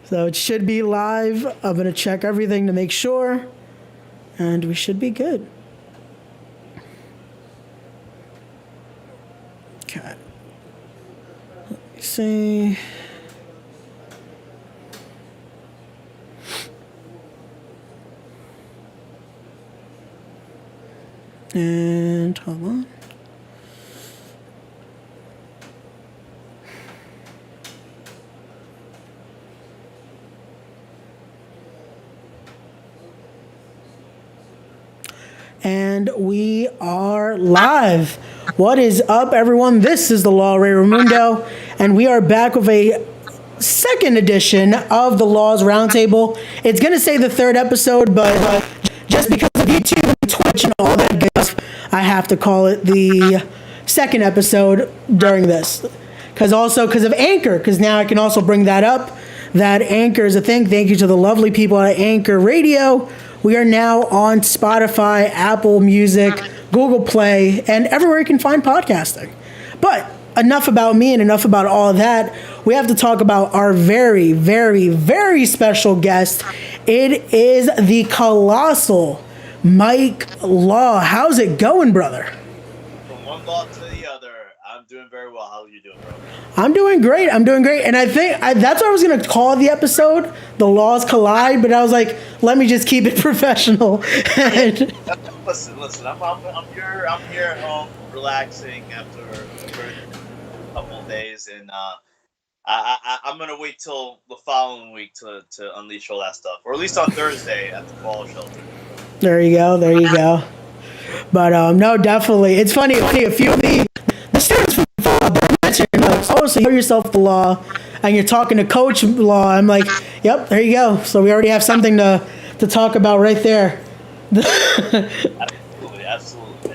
So it should be live. I'm going to check everything to make sure, and we should be good. Okay. Let me see. And hold on. And we are live. What is up, everyone? This is the Law Ray Ramundo, and we are back with a second edition of the Laws Roundtable. It's going to say the third episode, but just because of YouTube and Twitch and all that good stuff, I have to call it the second episode during this. Because of Anchor, because now I can also bring that up. That Anchor is a thing. Thank you to the lovely people at Anchor Radio. We are now on Spotify, Apple Music, Google Play, and everywhere you can find podcasting. But enough about me and enough about all of that. We have to talk about our very, very, very special guest. It is the Colossal Mike Law. How's it going, brother? From one law to the other. I'm doing very well. How are you doing, bro? I'm doing great. And I think that's what I was going to call the episode, The Laws Collide, but I was like, let me just keep it professional. Listen. I'm here at home relaxing after a couple of days, and I'm going to wait till the following week to unleash all that stuff, or at least on Thursday at the fall shelter. There you go. But no, definitely. It's funny, a few of the students from mentioned, like, oh, so you know yourself the law, and you're talking to Coach Law. I'm like, yep, there you go. So we already have something to talk about right there. Absolutely.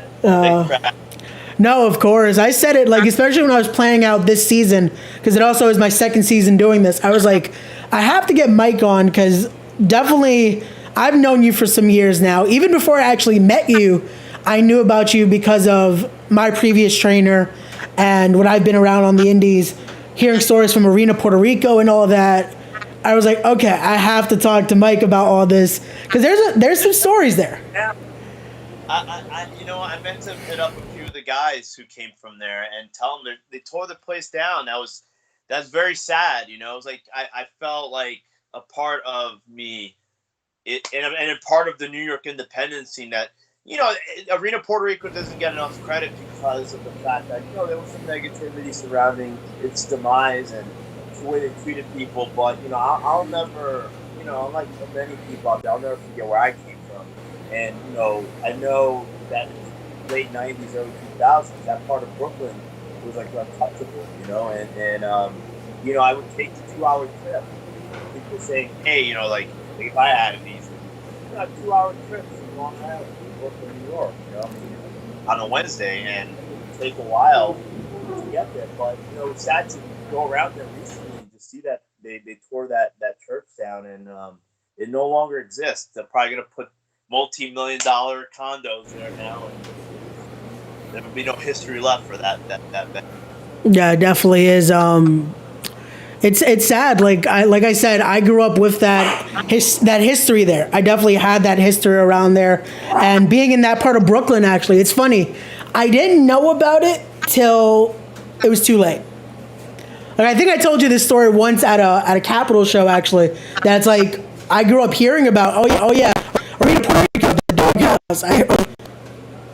No, of course. I said it, like, especially when I was planning out this season, because it also is my second season doing this. I was like, I have to get Mike on, because definitely I've known you for some years now. Even before I actually met you, I knew about you because of my previous trainer and when I've been around on the indies, hearing stories from Arena Puerto Rico and all of that. I was like, okay, I have to talk to Mike about all this, because there's some stories there. Yeah. I meant to hit up a few of the guys who came from there and tell them they tore the place down. That's very sad. It was like I felt like a part of me, and a part of the New York independent scene that, Arena Puerto Rico doesn't get enough credit because of the fact that, there was some negativity surrounding its demise and the way they treated people. But, I'll never, unlike many people out there, I'll never forget where I came from. And, I know that in the late 90s, early 2000s, that part of Brooklyn was like untouchable, and I would take the 2-hour trip. People saying, hey, like if I had these, 2-hour trips from Long Island to Brooklyn, New York, on a Wednesday, and it would take a while to get there. But, it's sad to go around there recently and just see that they tore that church down, and it no longer exists. They're probably going to put multi-million-dollar condos there now, and there would be no history left for that. Yeah, it definitely is. It's sad. Like I said, I grew up with that history there. I definitely had that history around there, and being in that part of Brooklyn, actually, it's funny. I didn't know about it till it was too late. Like, I think I told you this story once at a Capitol show. Actually, that's like I grew up hearing about. Oh yeah, Arena Puerto Rico, the doghouse.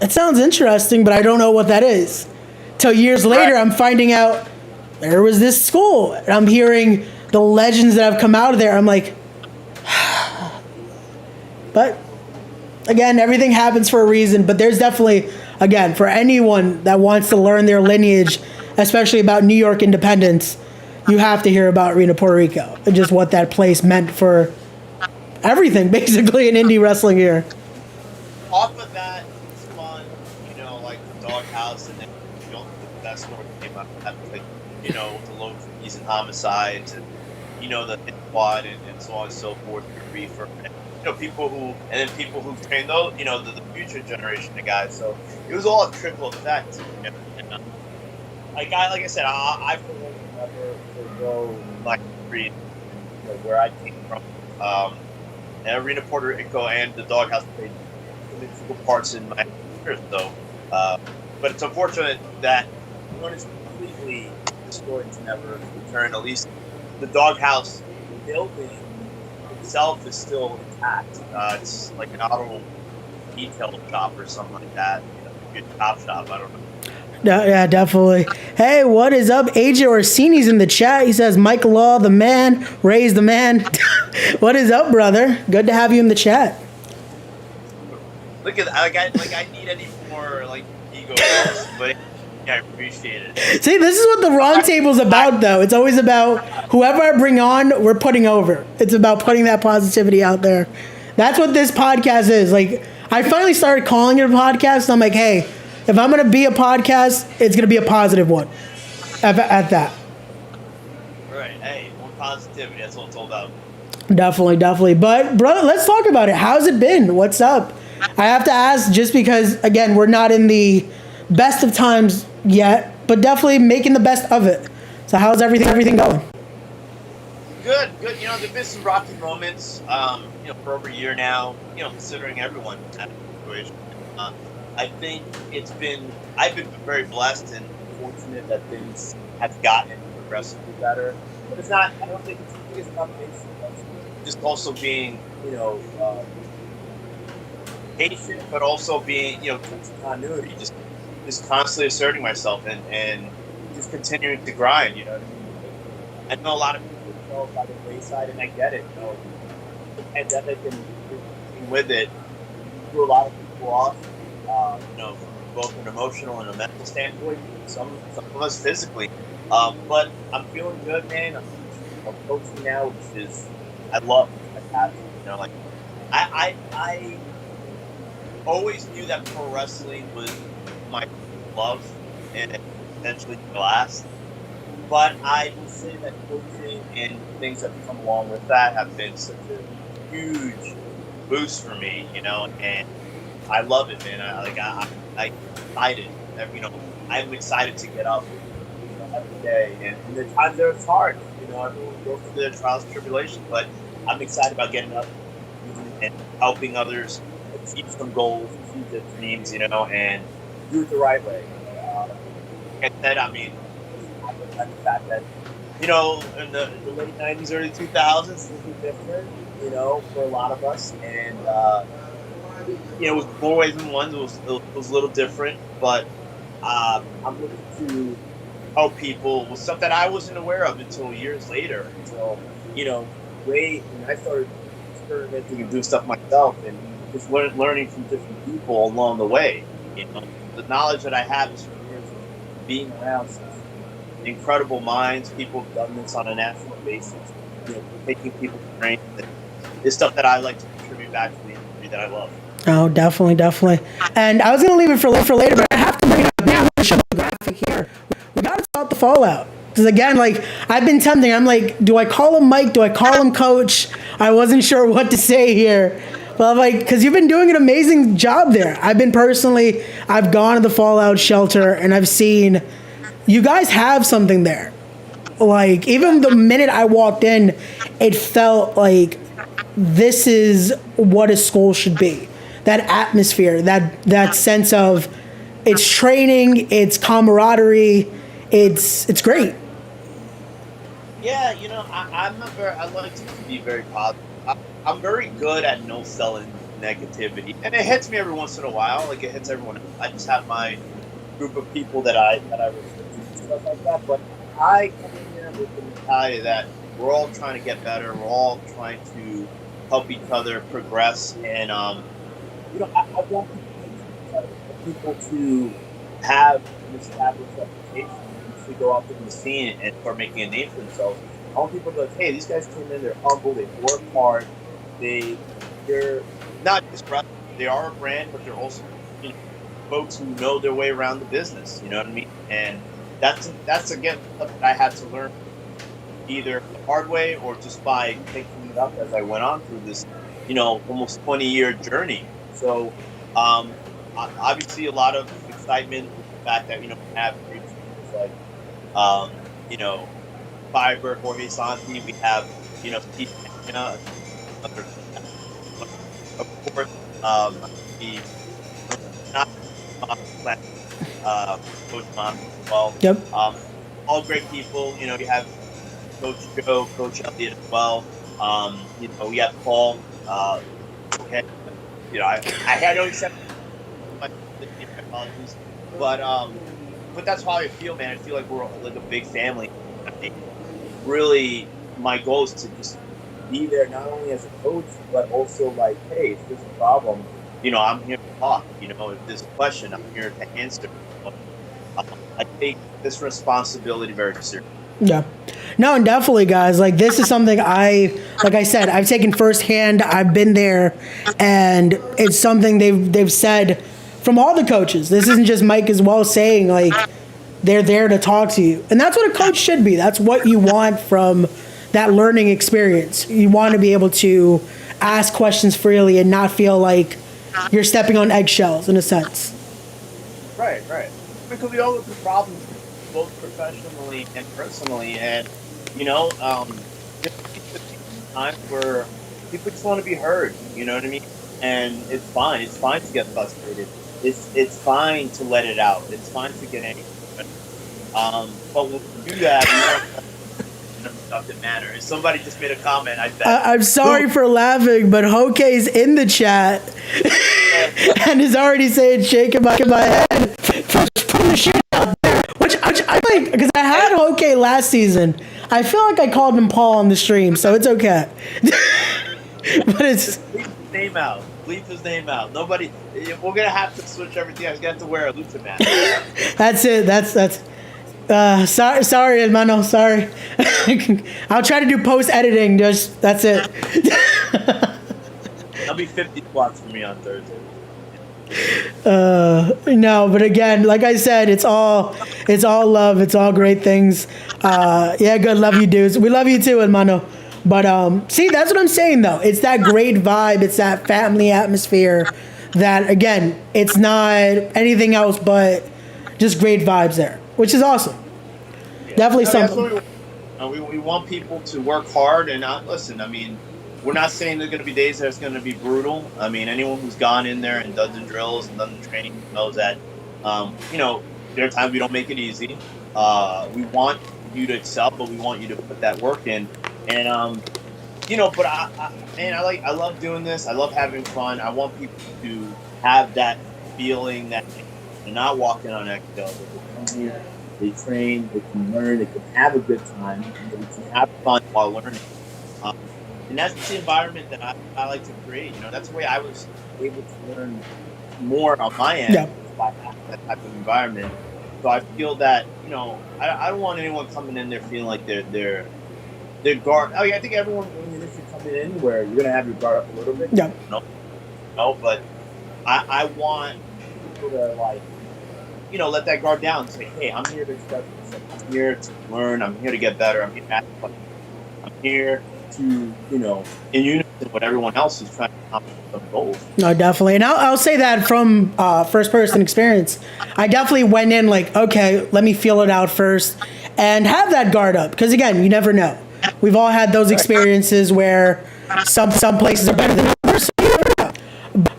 It sounds interesting, but I don't know what that is. Till years later, I'm finding out there was this school, and I'm hearing the legends that have come out of there. I'm like, but again, everything happens for a reason. But there's definitely, again, for anyone that wants to learn their lineage, especially about New York independence, you have to hear about Arena Puerto Rico and just what that place meant for everything, basically, in indie wrestling here. Off of that spun, like the doghouse, and then that story came up that place, with the low fees and homicides, and the hit squad, and so on and so forth, reefer, and people who trained those, the future generation of guys. So it was all a trickle effect. And, like I said, I for one never forgo like history, where I came from. And Arena Puerto Rico and the Doghouse played integral parts in my career. So, but it's unfortunate that one is completely destroyed and never return. At least the Doghouse building itself is still intact. It's like an auto detail shop or something like that. Good top shop. I don't know. Yeah, definitely. Hey, what is up? AJ Orsini's in the chat. He says, Mike Law, the man, Ray's the man. What is up, brother? Good to have you in the chat. Look at that. I need any more ego, but I appreciate it. See, this is what the Roundtable's about, though. It's always about whoever I bring on, we're putting over. It's about putting that positivity out there. That's what this podcast is. Like, I finally started calling it a podcast. I'm like, hey, if I'm going to be a podcast, it's going to be a positive one at that. Right. Hey, more positivity. That's what it's all about. Definitely. But, brother, let's talk about it. How's it been? What's up? I have to ask just because, again, we're not in the best of times yet, but definitely making the best of it. So how's everything going? Good. There's been some rocky moments, for over a year now, considering everyone had a situation. I think I've been very blessed and fortunate that things have gotten progressively better. But I don't think it's a combination of just also being, patient, but also being, continuity, just constantly asserting myself and just continuing to grind, you know what I mean? I know a lot of people fell by the wayside, and I get it, the pandemic and with it threw a lot of people off, from both an emotional and a mental standpoint, some of us physically. But I'm feeling good, man. I'm coaching now, which is, I love my passion, I always knew that pro wrestling was my love and eventually the last. But I will say that coaching and things that come along with that have been such a huge boost for me, and I love it, man. I'm excited. I'm excited to get up every day. And the times there it's hard, everyone goes through their trials and tribulations, but I'm excited about getting up and helping others achieve some goals, achieve their dreams, and do it the right way. Like I said, I mean, the fact that, in the late 90s, early 2000s, things were different, for a lot of us. And, it was more ways than one. It was a little different, but I'm looking to help people with stuff that I wasn't aware of until years later. Until, when I started experimenting and doing stuff myself and just learning from different people along the way. The knowledge that I have is from years of being around some incredible minds, people who've done this on a national basis, taking people to train. It's stuff that I like to contribute back to the industry that I love. Oh, definitely. And I was going to leave it for later, but I have to bring it up now. Show the graphic here. We got to start the fallout. Because again, I've been tempting. I'm like, do I call him Mike? Do I call him Coach? I wasn't sure what to say here. But I'm like, because you've been doing an amazing job there. I've gone to the Fallout shelter and I've seen you guys have something there. Even the minute I walked in, it felt like this is what a school should be. That atmosphere, that sense of it's training, it's camaraderie, it's great. Yeah, I like to be very positive. I'm very good at no selling negativity, and it hits me every once in a while. Like it hits everyone. I just have my group of people that I refer to and stuff like that. But I come in here with the mentality that we're all trying to get better. We're all trying to help each other progress, and I want people to have an established reputation to go out there in the scene and start making a name for themselves. I want people to be like, hey, these guys came in, they're humble, they work hard, they're not just brothers, they are a brand, but they're also folks who know their way around the business, you know what I mean? And that's again something that I had to learn either the hard way or just by picking it up as I went on through this, almost 20-year journey. So obviously a lot of excitement with the fact that, we have great teams like, Fiber, Jorge Santi. We have, Steve Pena, another, of course, the not Coach Mom as well. Yep. All great people. You have Coach Joe, Coach Elliott as well. We have Paul. Okay, I had to accept my apologies, but that's how I feel, man. I feel like we're like a big family. I think really my goal is to just be there, not only as a coach, but also like, hey, if there's a problem, I'm here to talk. If there's a question, I'm here to answer. I take this responsibility very seriously. Yeah. No, and definitely, guys. Like, this is something like I said, I've taken firsthand. I've been there, and it's something they've said from all the coaches. This isn't just Mike as well saying, like, they're there to talk to you. And that's what a coach should be. That's what you want from that learning experience. You want to be able to ask questions freely and not feel like you're stepping on eggshells, in a sense. Right. Because we all look at problems both professionally and personally, and there's times where people just want to be heard. You know what I mean? And it's fine. It's fine to get frustrated. It's fine to let it out. It's fine to get angry. But when we do that, stuff that matters. Somebody just made a comment. I'm sorry for laughing, but Hoke's in the chat and is already saying, shaking my head. Putting the shit out there, which I like, because I had Hoke last season. I feel like I called him Paul on the stream, so it's okay. But it's leave his name out. Leave his name out. Nobody. We're gonna have to switch everything. I was gonna have to wear a lucha mask. That's it. That's. Sorry, hermano. Sorry. I'll try to do post editing. That's it. That'll be 50 squats for me on Thursday. No, but again, like I said, it's all love. It's all great things. Yeah, good. Love you, dudes. We love you too, hermano. But see, that's what I'm saying though. It's that great vibe. It's that family atmosphere. That again, it's not anything else but just great vibes there, which is awesome. Yeah. Definitely something. We want people to work hard and not listen. I mean, we're not saying there's going to be days that it's going to be brutal. I mean, anyone who's gone in there and done the drills and done the training knows that, there are times we don't make it easy. We want you to excel, but we want you to put that work in. And, but I love doing this. I love having fun. I want people to have that feeling that they're not walking on eggshells. They come here, they train, they can learn, they can have a good time, and they can have fun while learning. And that's the environment that I like to create. That's the way I was able to learn more on my end by having that type of environment. So I feel that, I don't want anyone coming in there feeling like they're guard. I think everyone, if you're coming in anywhere, you're gonna have your guard up a little bit. Yeah. No, but I want people to let that guard down and say, hey, I'm here to express myself. I'm here to learn. I'm here to get better. I'm here to ask questions. I'm here to, in unison with everyone else who's trying to accomplish some goals. No, definitely. And I'll say that from first-person experience. I definitely went in like, okay, let me feel it out first and have that guard up. Because, again, you never know. We've all had those experiences where some places are better than others.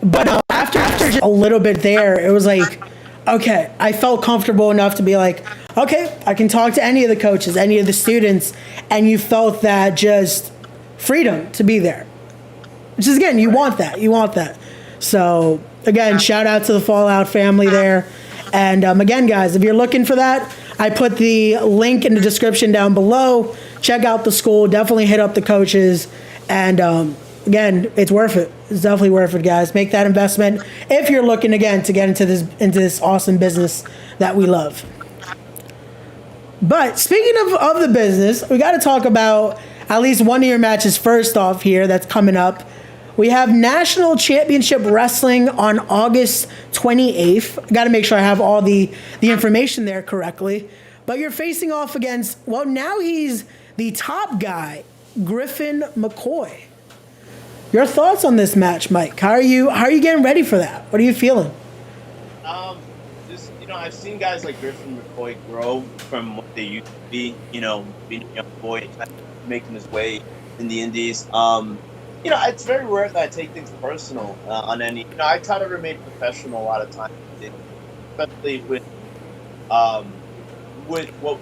But after just a little bit there, it was like, okay, I felt comfortable enough to be like, okay, I can talk to any of the coaches, any of the students, and you felt that just freedom to be there. Which is, again, you want that. So, again, shout out to the Fallout family there. And, again, guys, if you're looking for that, I put the link in the description down below. Check out the school. Definitely hit up the coaches. And, again, it's worth it. It's definitely worth it, guys. Make that investment if you're looking, again, to get into this awesome business that we love. But speaking of the business, we got to talk about at least one of your matches first off here that's coming up. We have National Championship Wrestling on August 28th. Got to make sure I have all the information there correctly. But you're facing off against, well, now he's the top guy, Griffin McCoy. Your thoughts on this match, Mike? How are you getting ready for that? What are you feeling? I've seen guys like Griffin McCoy grow from what they used to be. Being a young boy, kind of making his way in the Indies. It's very rare that I take things personal on any. I try to remain professional a lot of times, especially with what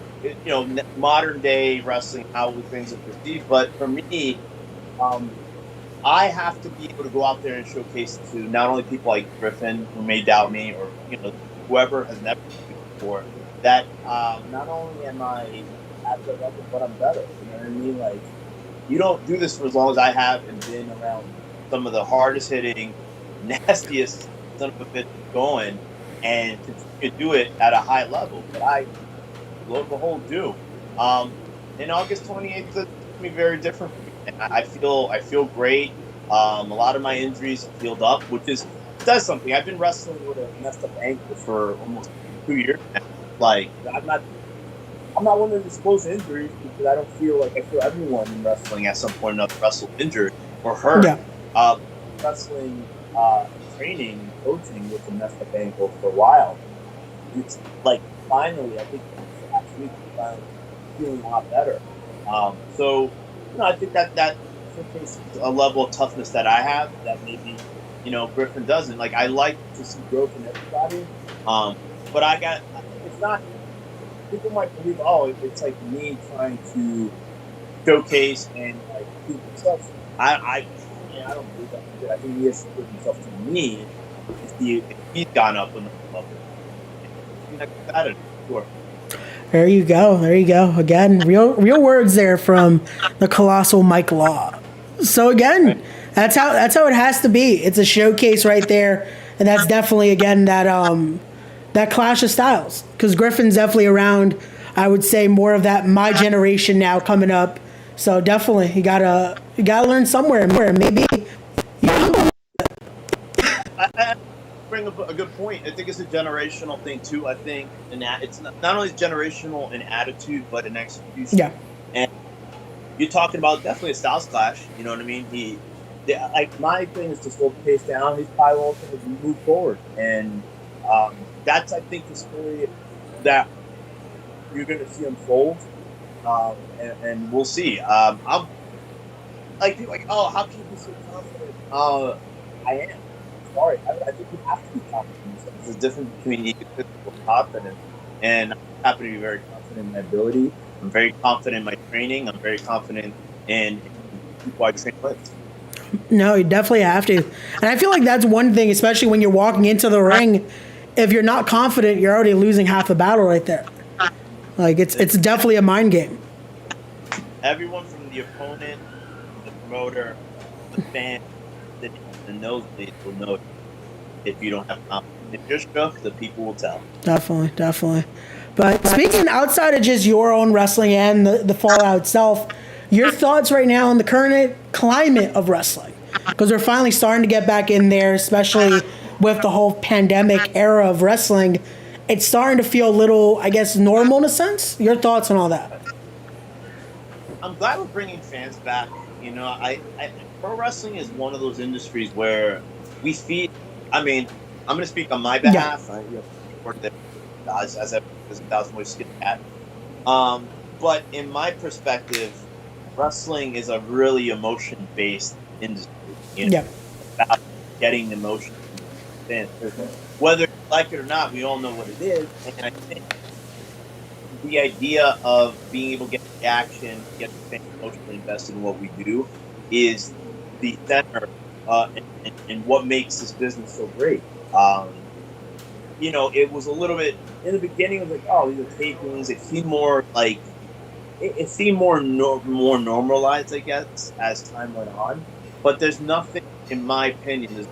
modern day wrestling, how things are perceived. But for me, um, I have to be able to go out there and showcase to not only people like Griffin who may doubt me, or whoever has never seen me before, that not only am I at the level, but I'm better. You know what I mean? Like, you don't do this for as long as I have and been around some of the hardest hitting, nastiest son of a bitch going, and continue to do it at a high level. But I, lo and behold, do. In August 28th, it's going to be very different for me. And I feel great. A lot of my injuries have healed up, which says something. I've been wrestling with a messed up ankle for almost 2 years now. Like, I'm not one to disclose injuries because I don't feel like I feel everyone in wrestling at some point or another wrestled injured or hurt. Yeah. Wrestling, training, and coaching with a messed up ankle for a while. It's like finally, I think last week I'm feeling a lot better. So I think that showcases a level of toughness that I have that maybe Griffin doesn't. Like, I like to see growth in everybody, but it's not. People might believe, it's like me trying to showcase and like prove himself. I don't believe that. I think he has to prove himself to me if he's gone up another level. I don't know. Sure. There you go. There you go. Again, real words there from the Colossal Mike Law. So again, Right. that's how it has to be. It's a showcase right there, and that's definitely again that clash of styles, because Griffin's definitely around. I would say more of that my generation now coming up. So definitely you gotta learn somewhere. Maybe I bring up a good point. I think it's a generational thing too. I think it's not only generational in attitude but in execution. yeah. And you're talking about definitely a styles clash. You know what I mean? Like, my thing is to slow the pace down. He's probably won't move forward, and that's, I think, the story that you're going to see unfold, and we'll see. I'm like, people are like, oh, how can you be so confident? I am. Sorry, I think you have to be confident. There's a difference between egotistical and confidence, and I happen to be very confident in my ability. I'm very confident in my training. I'm very confident in people I train with. No, you definitely have to. And I feel like that's one thing, especially when you're walking into the ring. If you're not confident, you're already losing half the battle right there. Like, it's definitely a mind game. Everyone from the opponent, the promoter, the fan, the nosebleeds will know if you don't have confidence. If you're shook, the people will tell. Definitely, definitely. But speaking outside of just your own wrestling and the fallout itself, your thoughts right now on the current climate of wrestling? Because we're finally starting to get back in there, especially with the whole pandemic era of wrestling. It's starting to feel a little, I guess, normal in a sense. Your thoughts on all that? I'm glad we're bringing fans back. Pro wrestling is one of those industries where we feed. I mean, I'm going to speak on my behalf. Yeah. Work there as a thousand ways to get at. But in my perspective, wrestling is a really emotion-based industry. Yeah. About getting emotion from fans. Whether you like it or not, we all know what it is. And I think the idea of being able to get reaction, get the fans emotionally invested in what we do, is the center and what makes this business so great. It was a little bit in the beginning. It was like, oh, these are tapings. It seemed more like it seemed more normalized, I guess, as time went on. But there's nothing, in my opinion,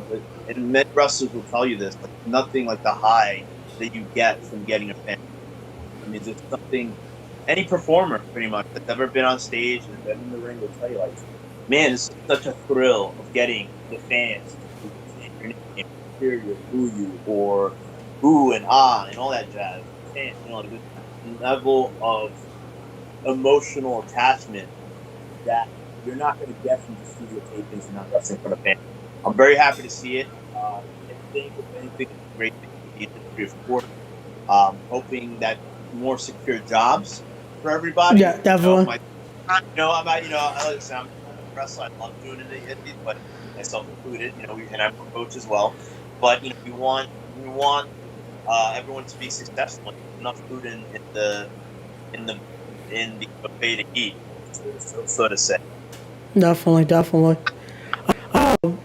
and many wrestlers will tell you this, like nothing like the high that you get from getting a fan. I mean, there's something. Any performer, pretty much, that's ever been on stage and been in the ring will tell you, like, man, it's such a thrill of getting the fans to say your name, cheer you, boo you, or ooh and ah, and all that jazz. And, the level of emotional attachment that you're not going to get from the studio tapings and not wrestling for the fans. I'm very happy to see it. I think, if anything, it's a great thing for the industry, of course. hoping that more secure jobs for everybody. Yeah, definitely. Listen, I'm a wrestler. I love doing it, but myself included. And I'm a coach as well. But we want everyone to be successful. Enough food in the buffet to eat, so to say. Definitely. But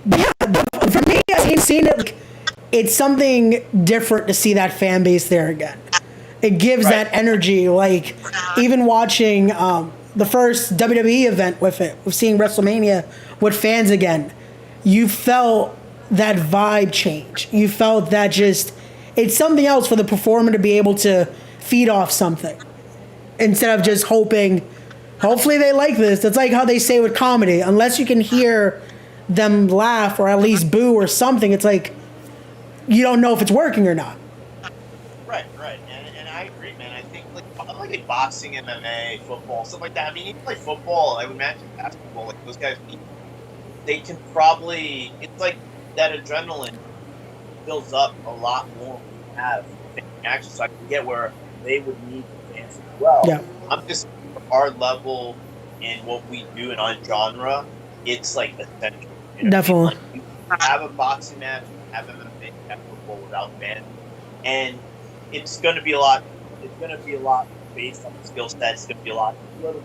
yeah, for me, I've seen it. Like, it's something different to see that fan base there again. It gives Right. that energy. Like even watching the first WWE event with seeing WrestleMania with fans again, you felt that vibe change. You felt that it's something else for the performer to be able to feed off something instead of just hoping. Hopefully they like this. That's like how they say with comedy. Unless you can hear them laugh or at least boo or something, it's like you don't know if it's working or not. Right, and I agree, man. I think like in boxing, MMA, football, stuff like that. I mean, even like football, I would imagine basketball, like those guys, they can probably. It's like that adrenaline builds up a lot more when you have action. So I can get where they would need the fans as well. Yeah. I'm just our level in what we do in our genre. It's like essential. Definitely. Like, you have a boxing match, have MMA, have football without fans, and it's going to be a lot. It's going to be a lot based on the skill set. It's going to be a little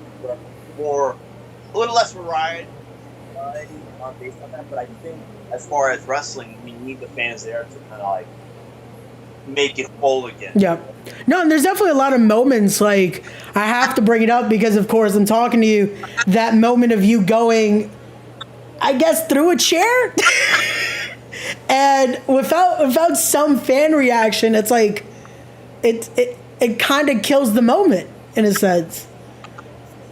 more, a little less variety based on that. But I think as far as wrestling, we need the fans there to kind of like make it whole again. Yeah. No, and there's definitely a lot of moments, like, I have to bring it up because, of course, I'm talking to you, that moment of you going, I guess, through a chair? And without some fan reaction, it's like, it kind of kills the moment, in a sense.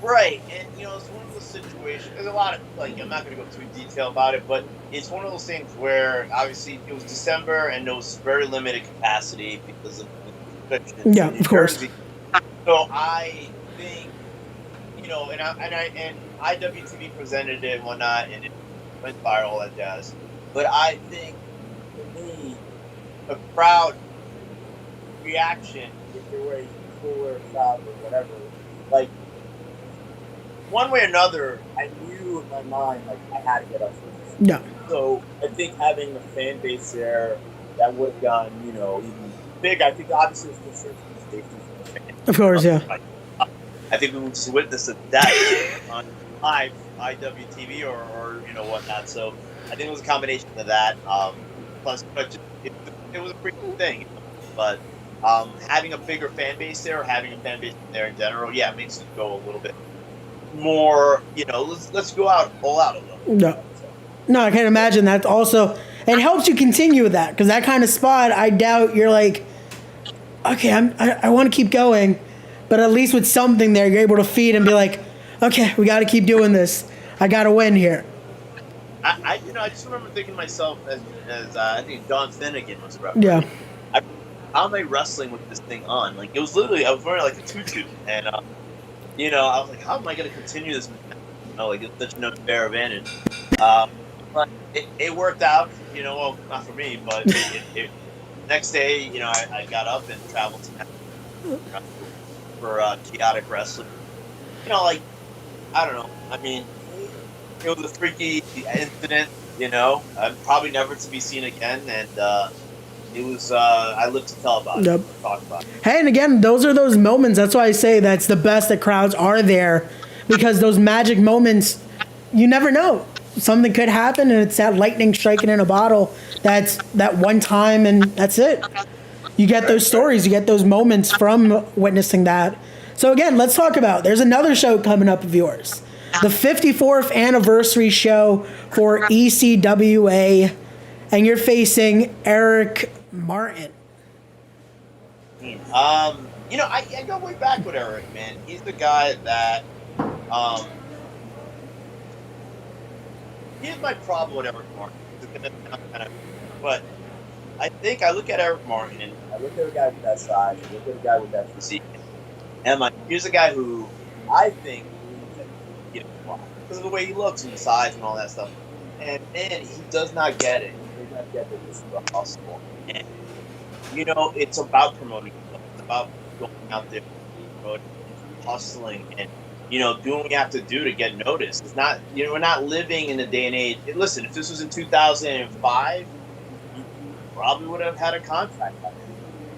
Right, and it's one of those situations. There's a lot of I'm not going to go too in detail about it, but it's one of those things where obviously it was December and there was very limited capacity because of the restrictions. Yeah, of course. So I think and IWTV presented it and whatnot, and it went viral, all that jazz. But I think for me, a crowd reaction, if there were a cooler crowd or whatever, like, one way or another, I knew in my mind, like, I had to get up for this. Yeah. So I think having a fan base there that would have gone, even big. I think obviously it's concerned for the safety for the fans. Of course, yeah. I think we just witnessed that on live IWTV or whatnot. So I think it was a combination of that. Plus, but it was a pretty cool thing. But having a bigger fan base there, or having a fan base there in general, yeah, it makes it go a little bit more. Let's go all out a little. No. No, I can't imagine that. Also, it helps you continue with that, because that kind of spot, I doubt you're like, okay, I want to keep going, but at least with something there, you're able to feed and be like, okay, we got to keep doing this. I got to win here. I just remember thinking to myself as I think Don Finnegan was about. Yeah. How am I wrestling with this thing on? Like, it was literally, I was wearing like a tutu, and I was like, how am I going to continue this? Like, it's such an unfair advantage. But it worked out. Well, not for me, but next day, I got up and traveled to for chaotic wrestling. I don't know. I mean, it was a freaky incident. Probably never to be seen again, and it was. I live to tell about Yep. it. Talk about it. Hey, and again, those are those moments. That's why I say that's the best that crowds are there, because those magic moments, you never know. Something could happen, and it's that lightning striking in a bottle. That's that one time, and that's it. You get those stories, you get those moments from witnessing that. So again, let's talk about, there's another show coming up of yours. The 54th anniversary show for ECWA, and you're facing Eric Martin. I go way back with Eric, man. He's the guy that, here's my problem with Eric Martin. But I think I look at Eric Martin, and I look at a guy with that size, I look at a guy with that physique, and I'm like, here's a guy who I think because of the way he looks and the size and all that stuff. And man, he does not get it. He does not get that this is a hustle. And it's about promoting himself. about going out there, hustling, and doing what you have to do to get noticed. It's not, we're not living in a day and age. And listen, if this was in 2005, you probably would have had a contract.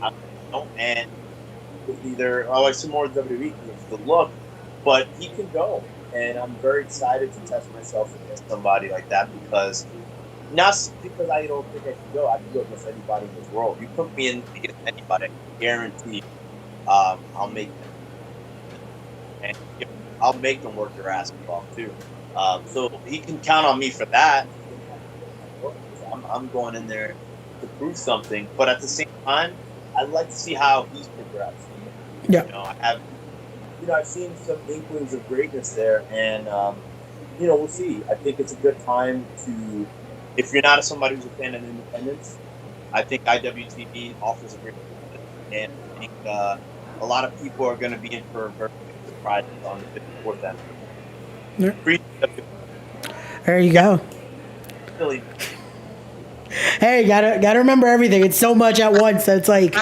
I don't know, and either I see more WWE with the look, but he can go, and I'm very excited to test myself against somebody like that because. Not because I don't think I can go. I can go against anybody in this world. You put me in against anybody, I guarantee I'll make them. And I'll make them work their ass off too. So he can count on me for that. I'm going in there to prove something, but at the same time, I'd like to see how he's progressed. Yeah. I've seen some inklings of greatness there, and we'll see. I think it's a good time to. If you're not somebody who's a fan of independence, I think IWTV offers a great and I think a lot of people are going to be in for a very big surprise on the 54th episode. There you go. Really. Hey, gotta remember everything. It's so much at once that it's like,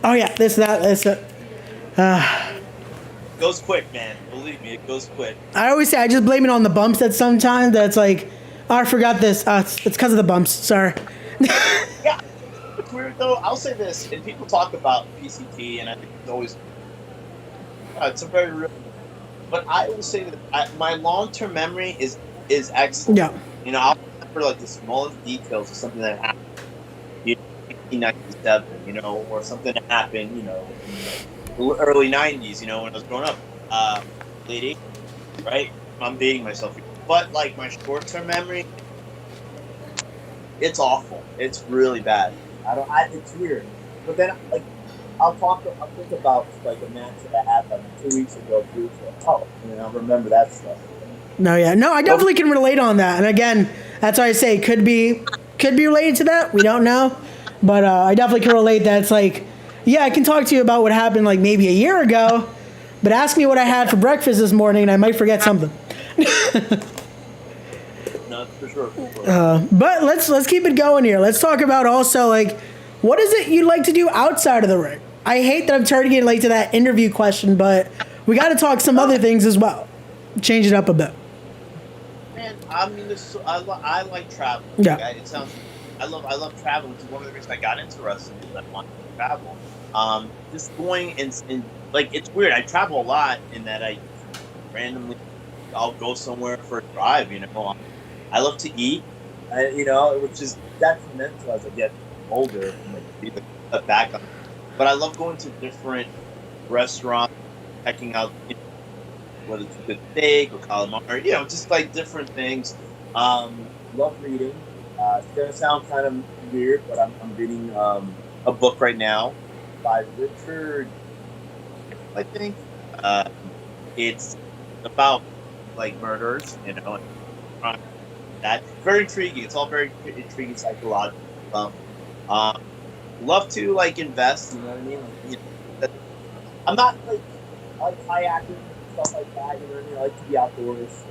oh yeah, this, that. It goes quick, man. Believe me, it goes quick. I always say I just blame it on the bumps that sometimes that's like, oh, I forgot this. It's because of the bumps. Sorry. Yeah. It's weird, though. I'll say this, and people talk about PCT, and I think it's always... it's a very real... But I will say that my long-term memory is excellent. Yeah. I'll remember, like, the smallest details of something that happened in 1997, or something that happened, in the early 90s, when I was growing up. Late 80s, right? I'm dating myself here. But, like, my short-term memory, it's awful. It's really bad. It's weird. But then, like, I'll think about, like, a match that I had, like, 2 weeks ago, 3 weeks ago. Oh, and I'll remember that stuff. No, I definitely can relate on that. And again, that's why I say could be related to that. We don't know. But I definitely can relate that it's like, yeah, I can talk to you about what happened, like, maybe a year ago, but ask me what I had for breakfast this morning, and I might forget something. No, for sure. But let's keep it going here. Let's talk about also, like, what is it you'd like to do outside of the ring? I hate that I'm turning it like to that interview question, but we got to talk some other things as well. Change it up a bit. Man, I mean, I like traveling. Yeah. Okay? It sounds. I love traveling. It's one of the reasons I got into wrestling because I wanted to travel. Just going and like it's weird. I travel a lot in that I randomly I'll go somewhere for a drive. I love to eat. Which is detrimental as I get older. And, like, cut back on. But I love going to different restaurants, checking out whether it's a good steak or calamari. Just like different things. Love reading. It's gonna sound kind of weird, but I'm reading a book right now by Richard. I think it's about like murders, and that's very intriguing. It's all very intriguing psychological. Love to like invest. You know what I mean? Like, I'm not like I like kayaking and stuff like that. You know what I mean? I like to be outdoors.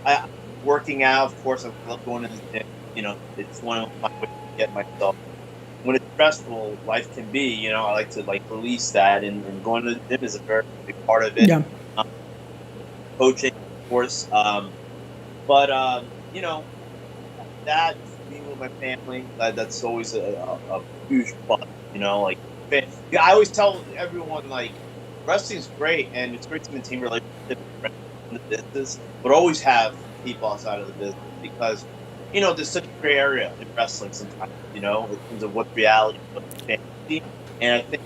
I working out, of course. I love going to the gym. It's one of my ways to get myself. When it's stressful, life can be. I like to like release that, and going to the gym is a very big part of it. Yeah. Coaching, of course, but that being with my family, that's always a huge plus. Like I always tell everyone, like wrestling's great, and it's great to maintain relationships in the business, but always have people outside of the business because there's such a gray area in wrestling sometimes. In terms of what's reality, what's fantasy, and I think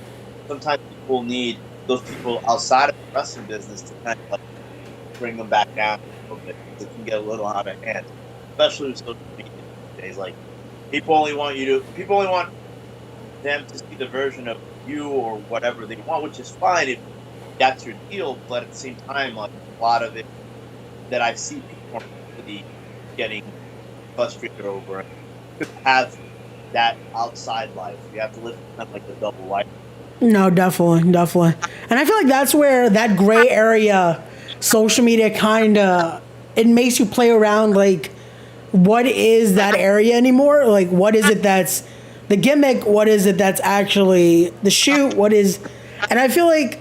sometimes people need those people outside of the wrestling business to kind of like bring them back down a little bit because it can get a little out of hand, especially with social media these days. Like people only want them to see the version of you or whatever they want, which is fine if that's your deal. But at the same time, like a lot of it that I see people are really getting frustrated over to have that outside life. You have to live kind of like the double life. No, definitely. And I feel like that's where that gray area, social media it makes you play around like, what is that area anymore? Like, what is it that's the gimmick, what is it that's actually the shoot, what is, and I feel like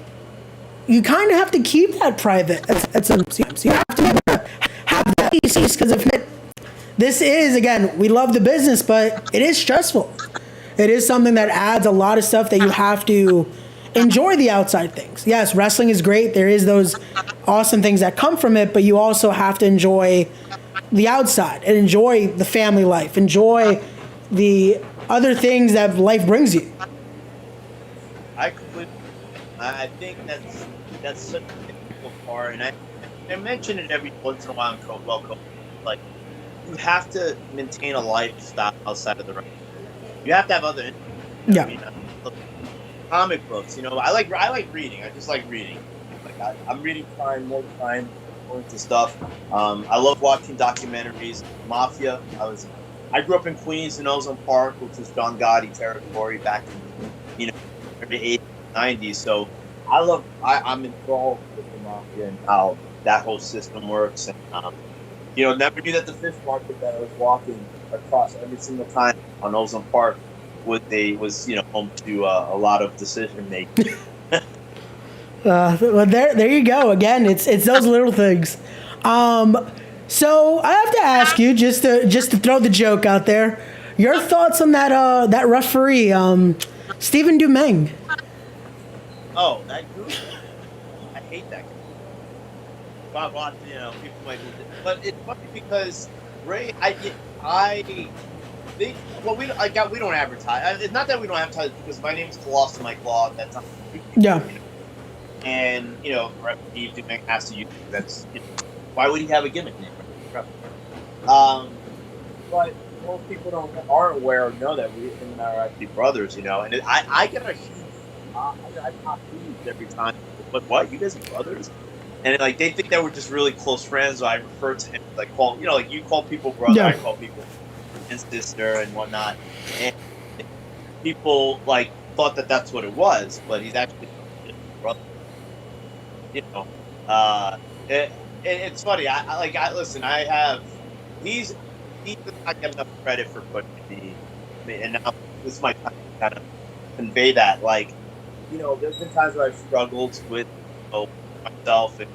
you kind of have to keep that private. You have to have that piece, because if it, this is, again, we love the business, but it is stressful. It is something that adds a lot of stuff that you have to enjoy the outside things. Yes, wrestling is great. There is those awesome things that come from it, but you also have to enjoy the outside and enjoy the family life, enjoy the other things that life brings you. I think that's such a difficult part, and I mention it every once in a while in Coach. Like, you have to maintain a lifestyle outside of the ring. You have to have other. Yeah. I mean, comic books. I like reading. I just like reading. Like I'm reading more crime, more into stuff. I love watching documentaries. Mafia. I grew up in Queens in Ozone Park, which was John Gotti territory back in the 80s, 90s. So I'm enthralled with the Mafia and how that whole system works. And never knew that the fish market that I was walking across every single time on Ozone Park was home to a lot of decision making. Well, there you go. Again, it's those little things. So I have to ask you, just to throw the joke out there, your thoughts on that referee, Stephen Dumeng. Oh, that dude! I hate that guy. But people might, but it's funny because Ray, I think, well, we don't advertise. It's not that we don't advertise, because my name is Colossal Mike Law. That's not. Yeah. And Steve Dumeng has to use that's. Why would he have a gimmick name? But most people aren't aware or know that him and I are actually brothers. And I get a huge. I pop huge every time. But what? You guys are brothers? And they think that we're just really close friends. So I refer to him you call people brother, yeah. I call people his sister and whatnot. And people thought that that's what it was, but he's actually a brother. It's funny. I listen. He does not get enough credit for putting me, and now this is my time to kind of convey that. There's been times where I've struggled with myself, and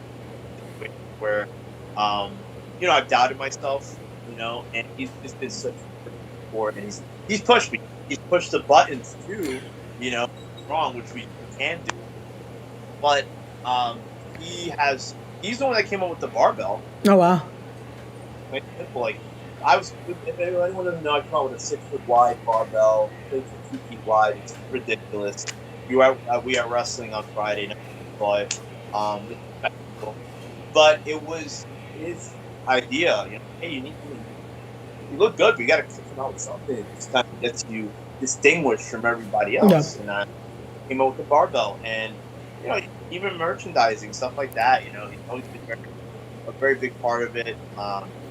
where I've doubted myself, and he's just been such a support, and he's pushed me. He's pushed the buttons too, wrong, which we can do, but he's the one that came up with the barbell. Oh wow! If anyone doesn't know, I come up with a 6-foot wide barbell, 2 feet wide. It's ridiculous. We are wrestling on Friday night, but it was his idea. Hey, you look good. We got to come out with something that just kind of gets you distinguished from everybody else. Yeah. And I came up with the barbell, and even merchandising, stuff like that. He's always been a very big part of it.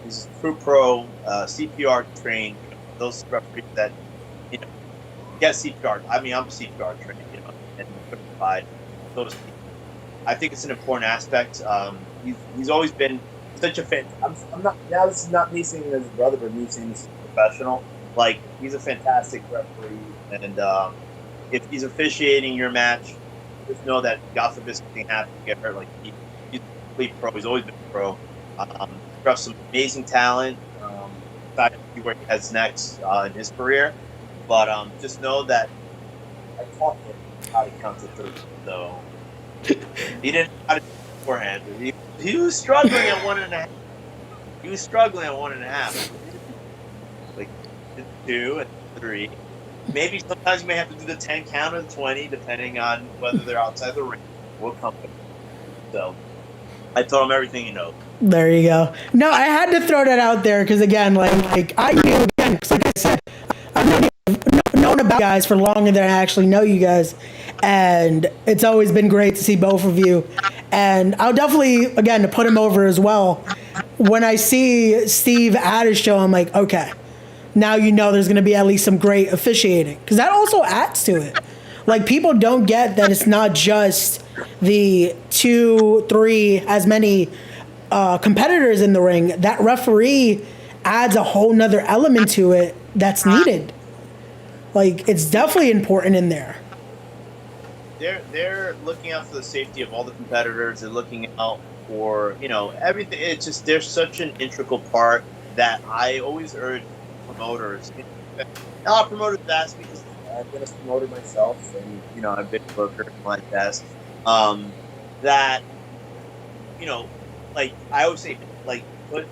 He's true pro, CPR trained. Those referees that get CPR. I mean, I'm CPR trained, and certified. I think it's an important aspect. He's always been such a fan. I'm not. Now this is not me saying as a brother, but me saying this as a professional. He's a fantastic referee, and if he's officiating your match, just know that God forbid something happens to get hurt. He's a complete pro. He's always been a pro. He has some amazing talent. Excited to see where he heads next in his career. But just know that I taught him how to count to 30. So he didn't know how to do it beforehand. He was struggling at 1.5. He was struggling at 1.5. 2 and 3. Maybe sometimes you may have to do the 10 count or the 20, depending on whether they're outside the ring, what company. So I told him everything he knows. There you go. No, I had to throw that out there because, again, I knew, again, like I said, I've known about you guys for longer than I actually know you guys. And it's always been great to see both of you. And I'll definitely, again, to put him over as well, when I see Steve at his show, I'm like, okay, now there's going to be at least some great officiating. Because that also adds to it. People don't get that it's not just the 2, 3, as many competitors in the ring. That referee adds a whole nother element to it that's needed. Like, it's definitely important in there. They're looking out for the safety of all the competitors. They're looking out for everything. It's just they're such an integral part that I always urge promoters. A lot of promoters ask me because I've been a promoter myself, and I've been a broker like that. That like I always say, like put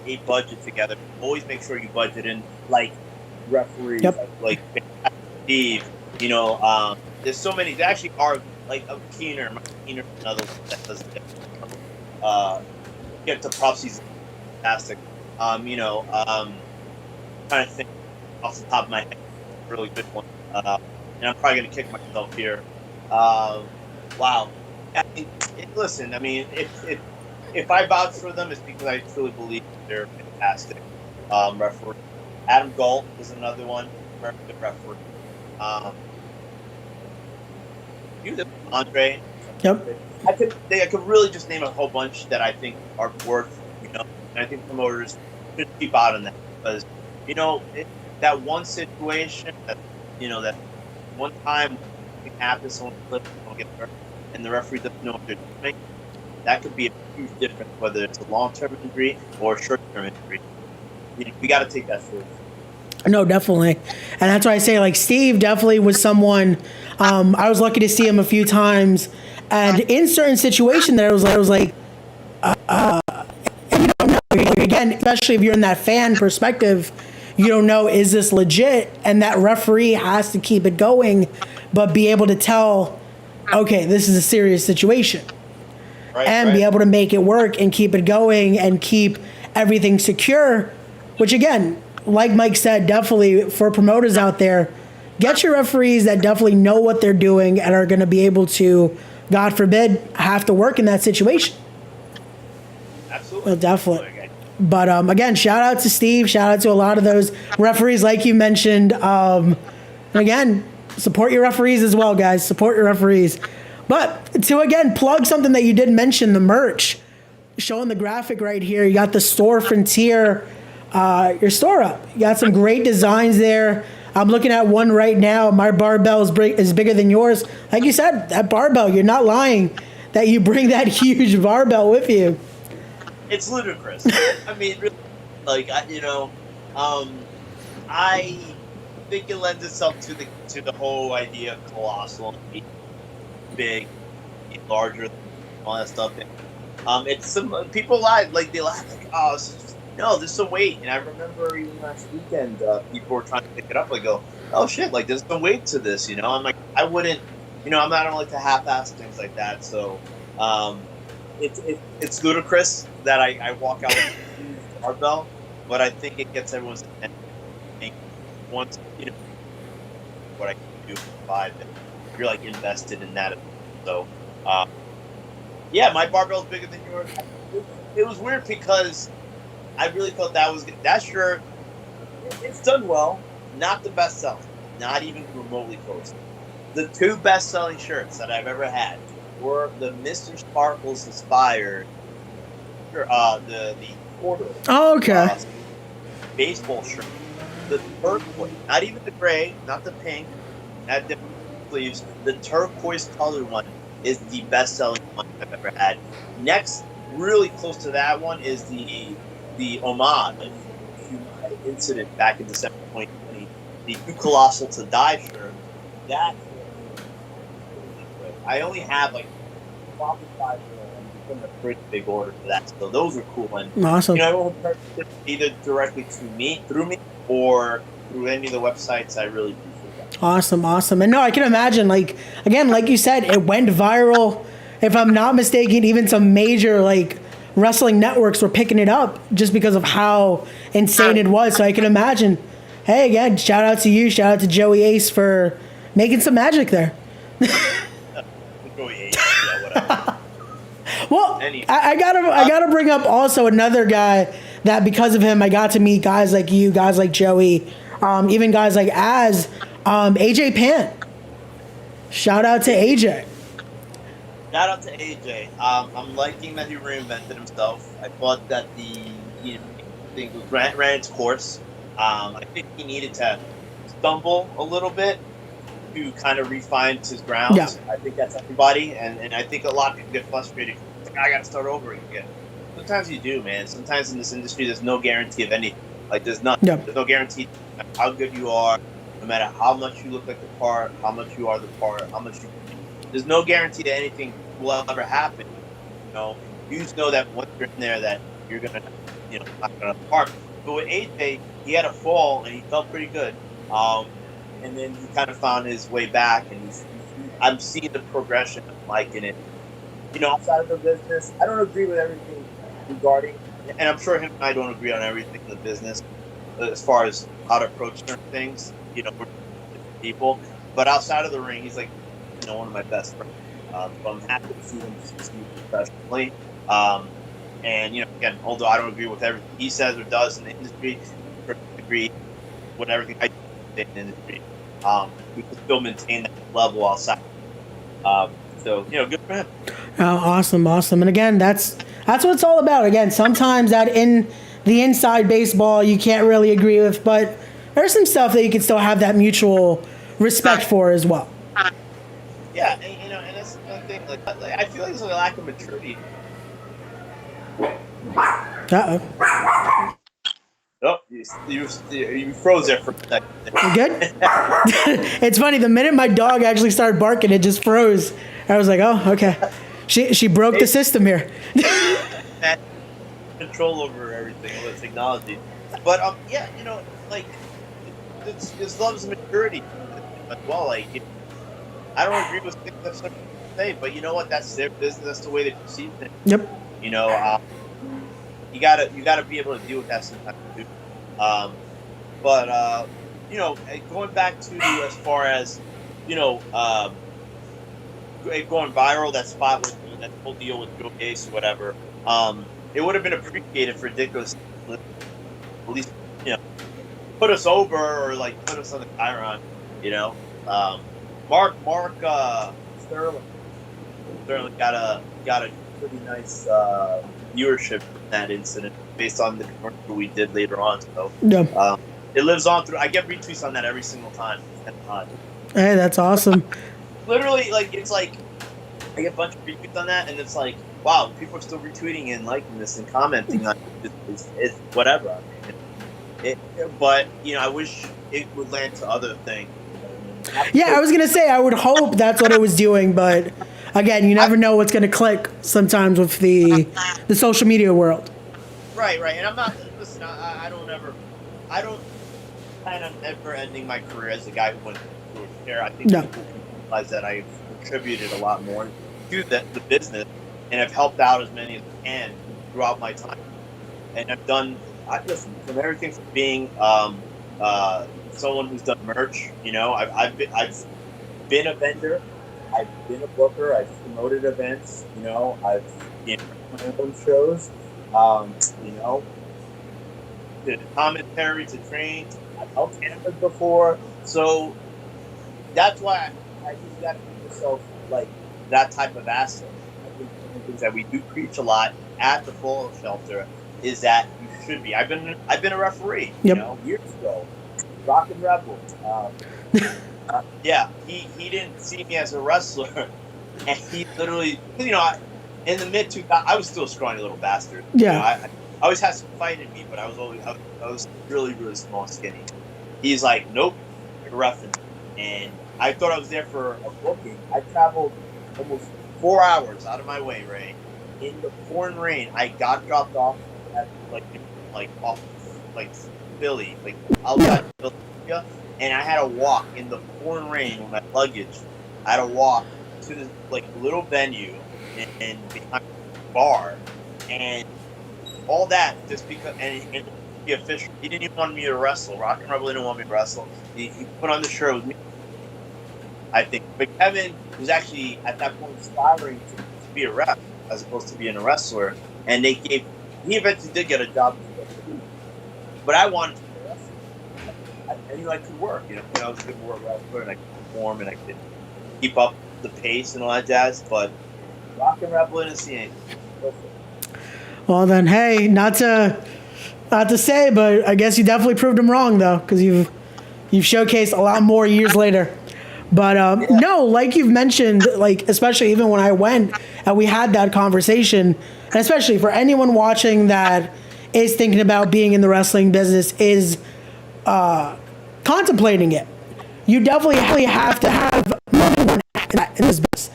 a budget together. Always make sure you budget in like referees, Yep. like Steve. There's so many. There actually are like a Keener, another one that does it. Get to props, he's fantastic. Trying to think off the top of my head, a really good one. And I'm probably gonna kick myself here. Wow. Listen, I mean, if I vouch for them, it's because I truly believe they're fantastic. Referee Adam Galt is another one. Very good referee. Andre. Yep. I could really just name a whole bunch that I think are worth, and I think promoters should keep out on that because, that one situation that one time it happens, someone slips, someone gets hurt, and the referee doesn't know what they're doing. That could be a huge difference, whether it's a long-term injury or a short-term injury. We got to take that seriously. No, definitely. And that's why I say, like, Steve definitely was someone, I was lucky to see him a few times. And in certain situations there, I was like, again, especially if you're in that fan perspective, you don't know, is this legit? And that referee has to keep it going, but be able to tell, okay, this is a serious situation. Right. Be able to make it work and keep it going and keep everything secure, which again, like Mike said, definitely for promoters out there, get your referees that definitely know what they're doing and are going to be able to, God forbid, have to work in that situation. Absolutely. Well, definitely. But again, shout out to Steve. Shout out to a lot of those referees, like you mentioned. Again, support your referees as well, guys. Support your referees. But to, again, plug something that you did mention, the merch. Showing the graphic right here. You got the store Frontier, your store up. You got some great designs there. I'm looking at one right now. My barbell is bigger than yours. Like you said, that barbell, you're not lying that you bring that huge barbell with you. It's ludicrous. I mean, really, like, I think it lends itself to the whole idea of colossal, big, larger, all that stuff. It's some people laugh like oh, no, there's some weight. And I remember even last weekend, people were trying to pick it up. I go, oh shit, like there's some weight to this, I'm like, I wouldn't, I don't like to half-ass things like that. So, it's ludicrous that I walk out with a huge barbell, but I think it gets everyone's attention. Once what I can do for five, and you're like invested in that. So, yeah, my barbell is bigger than yours. It was weird because I really thought that shirt. It's done well. Not the best selling. Not even remotely close. The two best selling shirts that I've ever had were the Mr. Sparkles inspired, the quarter. Oh, okay. Baseball shirt. The turquoise, not even the gray, not the pink, not different sleeves. The turquoise colored one is the best selling one I've ever had. Next, really close to that one is the homage incident back in December 2020. The Too Colossal to Die shirt. That I only have like 5 in a pretty big order for that. So those are cool. And awesome. Everyone purchased either directly through me, or through any of the websites. I really appreciate that. Awesome. And no, I can imagine, like, again, like you said, it went viral. If I'm not mistaken, even some major, like, wrestling networks were picking it up just because of how insane it was. So I can imagine, hey, again, shout out to you, shout out to Joey Ace for making some magic there. Joey Ace, yeah, whatever. Well, I gotta bring up also another guy that because of him I got to meet guys like you, guys like Joey, even guys like AJ Pan. Shout out to AJ. Shout out to AJ. I'm liking that he reinvented himself. I thought that the thing ran its course. I think he needed to stumble a little bit to kind of refine his grounds. Yeah. I think that's everybody, and I think a lot of people get frustrated. Like, I got to start over again. Sometimes you do, man. Sometimes in this industry, there's no guarantee of anything. Like, there's nothing. Yeah. There's no guarantee no matter how good you are, no matter how much you look like the part, how much you are the part, how much you. There's no guarantee that anything will ever happen. You know, you just know that once you're in there, that you're gonna, not gonna part. But with AJ, he had a fall and he felt pretty good. And then he kind of found his way back, and I'm seeing the progression of Mike in it. Outside of the business, I don't agree with everything regarding, and I'm sure him and I don't agree on everything in the business as far as how to approach certain things. We're different people, but outside of the ring, he's like, one of my best friends. So I'm happy to see him succeed professionally. And again, although I don't agree with everything he says or does in the industry, I agree with everything I do in the industry. We can still maintain that level outside. So good for him. Awesome. And again, that's what it's all about. Again, sometimes that in the inside baseball you can't really agree with, but there's some stuff that you can still have that mutual respect for as well. Yeah, and that's the thing. Like, I feel like there's a lack of maturity. Oh, you froze there for a second. You good? It's funny. The minute my dog actually started barking, it just froze. I was like, oh, okay. She broke the system here. Control over everything, all this technology. But like this loves maturity as well. Like, I don't agree with things that some people say, but you know what? That's their business. That's the way they perceive things. Yep. You gotta be able to deal with that sometimes too. But going back to as far as going viral, that spot with that whole deal with Joe Gase or whatever, it would have been appreciated for Ridiculous at least put us over or like put us on the Chiron. Mark Sterling got a pretty nice viewership in that incident based on the commercial we did later on. So yeah. It lives on through. I get retweets on that every single time. Hey, that's awesome. Literally, it's like I get a bunch of retweets on that, and it's like, wow, people are still retweeting and liking this and commenting on it. It's whatever. But I wish it would land to other things. Yeah, I was gonna say I would hope that's what it was doing, but again, you never know what's gonna click sometimes with the social media world. Right, and I'm not. Listen, I don't plan on ever ending my career as a guy who went through a chair. I think people realize that I've contributed a lot more to the business and have helped out as many as I can throughout my time. And I've done. Listen, from everything from being someone who's done merch. I've been a vendor. I've been a booker. I've promoted events. I've been on my own shows. To commentary, to train. I've helped campers before. So that's why I think you got to give yourself like that type of asset. I think one of the things that we do preach a lot at the Fall Shelter is that you should be. I've been a referee. Yep. Years ago. Rock and Rebel. Yeah, he didn't see me as a wrestler, and he literally, in the mid 2000s, I was still a scrawny little bastard. Yeah. I always had some fight in me, but I was really, really small and skinny. He's like, nope, you're roughing. And I thought I was there for a booking. I traveled almost 4 hours out of my way, Ray, in the pouring rain. I got dropped off at off Philly, outside Philadelphia, and I had to walk in the pouring rain with my luggage. I had to walk to this little venue and behind the bar, and all that just because and be official. He didn't even want me to wrestle. Rock and Rebel didn't want me to wrestle. He put on the shirt with me, I think. But Kevin was actually at that point aspiring to be a rep as opposed to being a wrestler, and he eventually did get a job. But I wanted to be a wrestler. I knew I could work. I was a good wrestler, and I could perform, and I could keep up the pace and all that jazz. But Rock and Rebel didn't see anything. Well then, hey, not to say, but I guess you definitely proved him wrong though, because you've You've showcased a lot more years later. But no, like you've mentioned, like especially even when I went and we had that conversation, and especially for anyone watching that is thinking about being in the wrestling business, is contemplating it. You definitely have to have more than one in this business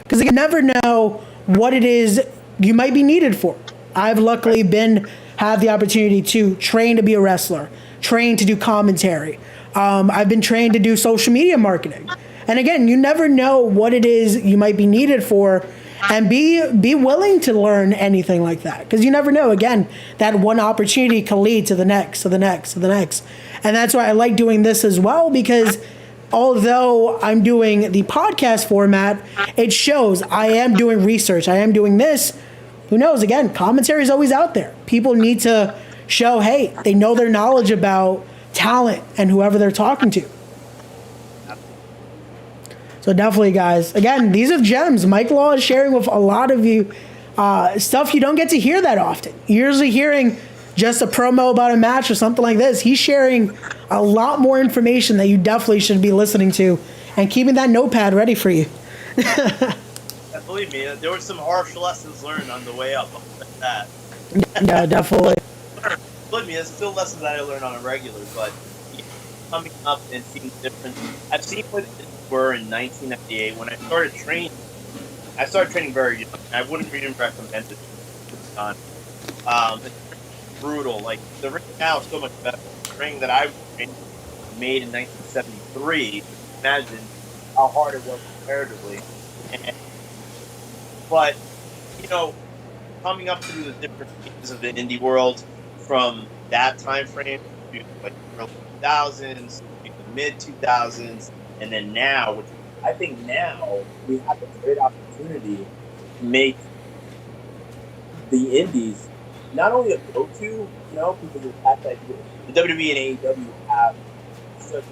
because you never know what it is you might be needed for. I've luckily had the opportunity to train to be a wrestler, train to do commentary. I've been trained to do social media marketing. And again, you never know what it is you might be needed for, and be willing to learn anything like that, because you never know. Again, that one opportunity can lead to the next, to the next, to the next. And that's why I like doing this as well, because although I'm doing the podcast format, it shows I am doing research. I am doing this. Who knows? Again, commentary is always out there. People need to show, hey, they know their knowledge about talent and whoever they're talking to. So definitely, guys, again, these are gems. Mike Law is sharing with a lot of you stuff you don't get to hear that often. You're usually hearing just a promo about a match or something like this. He's sharing a lot more information that you definitely should be listening to and keeping that notepad ready for you. Believe me, there were some harsh lessons learned on the way up like that. Yeah, definitely. Believe me, there's still lessons that I learn on a regular, but coming up and seeing different. I've seen what it were in 1998 when I started training. I started training very young. I wouldn't even recommend it this time. It's brutal. Like the ring now is so much better. The ring that I made in 1973. Imagine how hard it was comparatively. But coming up through the different phases of the indie world, from that time frame to like early 2000s, to the mid 2000s, and then now, which I think now we have a great opportunity to make the indies not only a go-to, because of the fact that the WWE and AEW have such,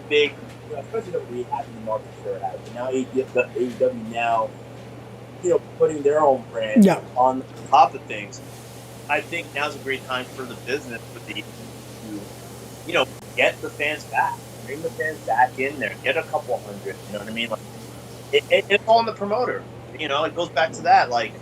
big, especially WWE having the market share it has, but now AEW now, putting their own brand on top of things. I think now's a great time for the business to get the fans back, bring the fans back in there, get a couple hundred. You know what I mean? Like, it's all on the promoter. It goes back to that. Like,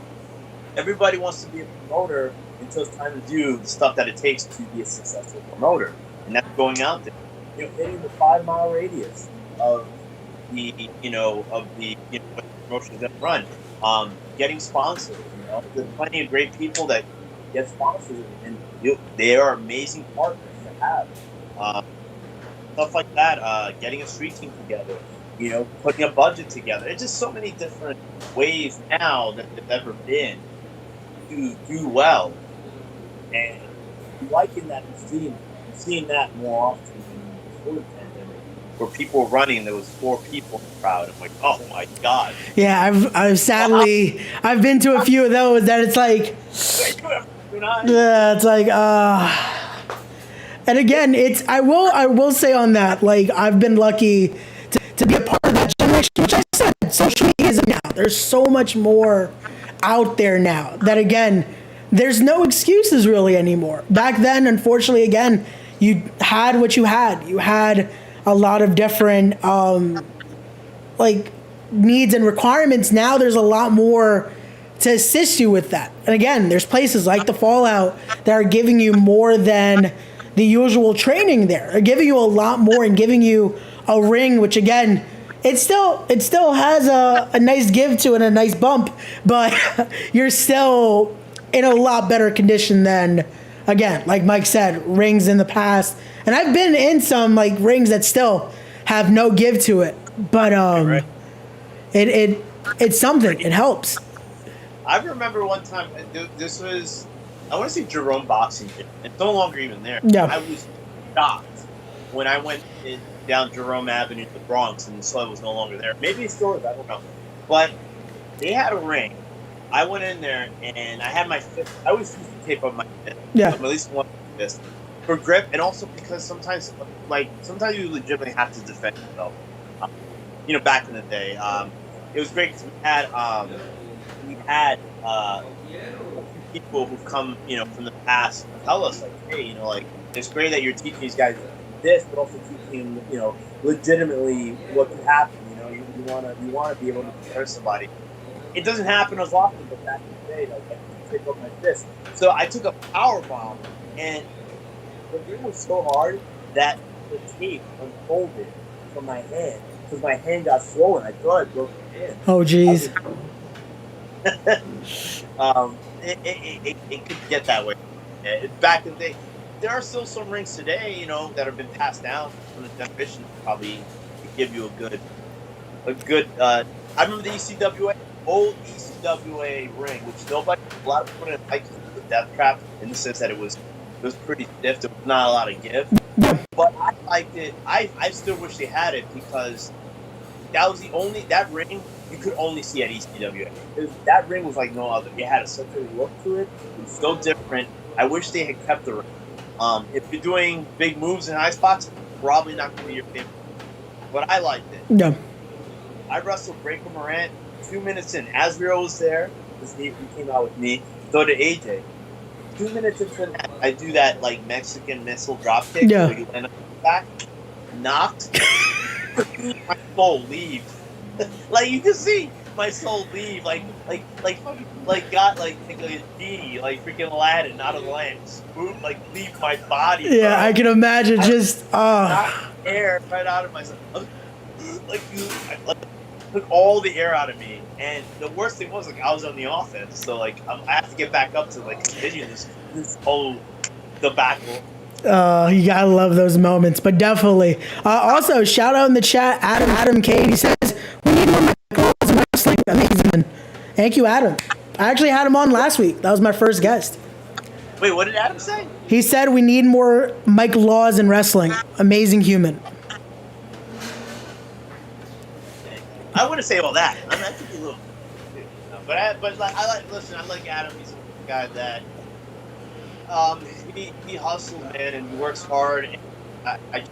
everybody wants to be a promoter until it's time to do the stuff that it takes to be a successful promoter, and that's going out there. Hitting the 5-mile radius of the promotions that run. Getting sponsors, there's plenty of great people that get sponsors, and they are amazing partners to have. Stuff like that, getting a street team together, putting a budget together. It's just so many different ways now that there's ever been to do well, and liking that and seeing that more often than before the pandemic, where people were running and there was 4 people in the crowd. I'm like, oh my god. Yeah, I've sadly I've been to a few of those that it's like, yeah, it's like and again, it's I will say on that, like, I've been lucky to be a part of that generation, which I said, social media is now. There's so much more out there now that, again, there's no excuses really anymore. Back then, unfortunately, again, you had what you had. You had a lot of different needs and requirements. Now there's a lot more to assist you with that. And again, there's places like the Fallout that are giving you more than the usual training there. They're giving you a lot more and giving you a ring, which again, it still has a nice give to it and a nice bump, but you're still in a lot better condition than, again, like Mike said, rings in the past. And I've been in some rings that still have no give to it, but it's something. It helps. I remember one time, this was, I want to say Jerome Boxing Gym. It's no longer even there. Yeah. I was shocked when I went down Jerome Avenue to the Bronx and saw it was no longer there. Maybe it still is, I don't know. But they had a ring. I went in there and I had my fist. I always used to tape up my fist. Yeah. At least one fist. For grip, and also because sometimes you legitimately have to defend yourself. Back in the day, it was great because we had people who've come, from the past tell us, hey, it's great that you're teaching these guys this, but also teaching him, legitimately what can happen. You want to be able to prepare somebody. It doesn't happen as often, but back in the day, like I could pick up my fist. So I took a power bomb, and the ring was so hard that the tape unfolded from my hand because my hand got swollen. I thought I broke my hand. Oh, jeez. It could get that way. Back in the day, there are still some rings today, that have been passed down from the generation. Probably could give you a good. I remember the ECWA, old ECWA ring, which a lot of people didn't like the death trap in the sense that it was pretty stiff. There was not a lot of give, but I liked it. I still wish they had it because that was that ring you could only see at ECWA. That ring was like no other. It had such a look to it. It was so different. I wish they had kept the ring. If you're doing big moves in high spots, probably not going to be your favorite. But I liked it. Yeah. I wrestled Breaker Morant 2 minutes in. Azrael was there because he came out with me. So did AJ. 2 minutes into that, I do that like Mexican missile drop kick where you land on the back. Knocked. My soul leave. Like you can see my soul leave. Like got like a genie, like freaking Aladdin out of the lamp. Swoop, like leave my body. Yeah, bro. I can imagine air right out of myself. I took all the air out of me, and the worst thing was I was on the offense, so I have to get back up to continue this whole debacle. You gotta love those moments, but definitely. Also, shout out in the chat, Adam Cade. He says we need more Mike Laws in wrestling. Amazing. Thank you, Adam. I actually had him on last week. That was my first guest. Wait, what did Adam say? He said we need more Mike Laws in wrestling. Amazing human. I wouldn't say all that. I think a little, but I like Adam. He's a guy that he hustles, man, and he works hard. And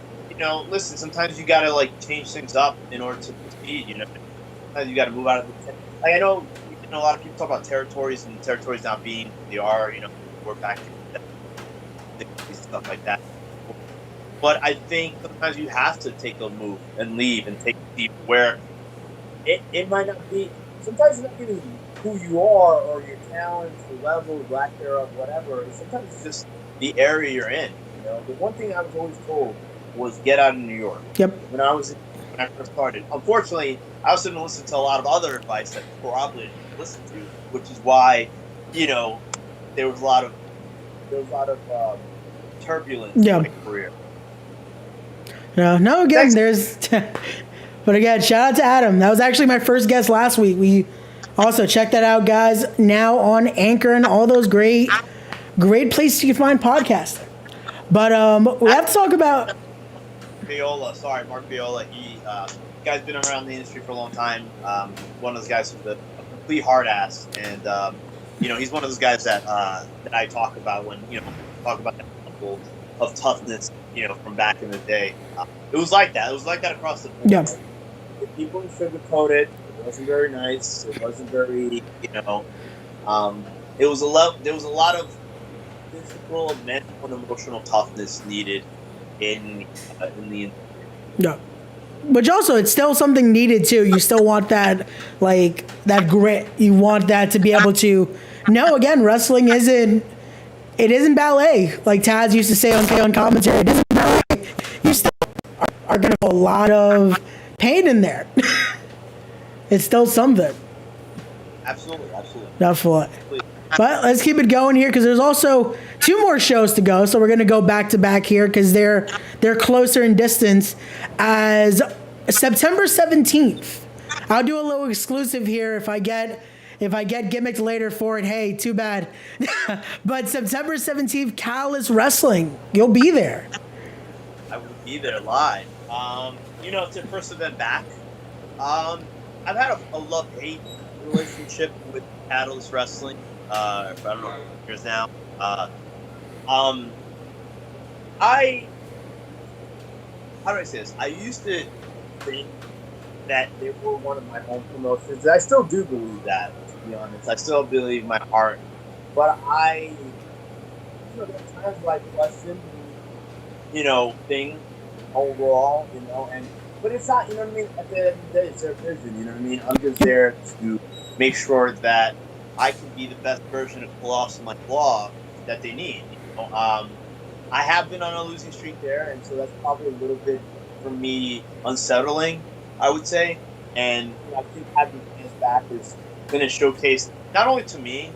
listen. Sometimes you gotta change things up in order to proceed. Sometimes you gotta move out of the. I know a lot of people talk about territories and territories not being what they are. We're back to stuff like that. But I think sometimes you have to take a move and leave and take a deep where. It might not be. Sometimes it's not even who you are or your talents, the level, lack thereof, whatever. Sometimes it's just the area you're in. The one thing I was always told was get out of New York. Yep. When I first started, unfortunately, I was going to listen to a lot of other advice that probably didn't listen to, which is why, there was a lot of turbulence in my career. No, again, there's. But again, shout out to Adam. That was actually my first guest last week. We also check that out, guys. Now on Anchor and all those great places you can find podcasting. But we have to talk about Mark Viola. He guy's been around the industry for a long time. One of those guys who's a complete hard ass, and he's one of those guys that I talk about when talk about that level of toughness. From back in the day, it was like that. It was like that across the board. Yeah. People sugarcoat it. It wasn't very nice. It wasn't very, It was there was a lot of physical, mental, and emotional toughness needed in the industry. Yeah. But also, it's still something needed too. You still want that, that grit. You want that to be able to. No, again, wrestling isn't. It isn't ballet, like Taz used to say on commentary. It isn't ballet. You still are going to put a lot of pain in there. It's still something. Absolutely. Definitely. But let's keep it going here because there's also 2 more shows to go. So we're going to go back to back here because they're closer in distance. As September 17th, I'll do a little exclusive here if I get gimmicked later for it, hey, too bad. But September 17th, Callous Wrestling. You'll be there. I will be there live. It's your first event back. I've had a love-hate relationship with Callous Wrestling. I don't know, years now. How do I say this? I used to think that they were one of my home promotions. I still do believe that, to be honest. I still believe in my heart. But there are times where I question, things overall, but it's not, what I mean. At the end of the day, it's their vision, what I mean. I'm just there to make sure that I can be the best version of Colossal Mike Law that they need. I have been on a losing streak there, and so that's probably a little bit for me unsettling, I would say. And I think having fans back is going to showcase not only to me,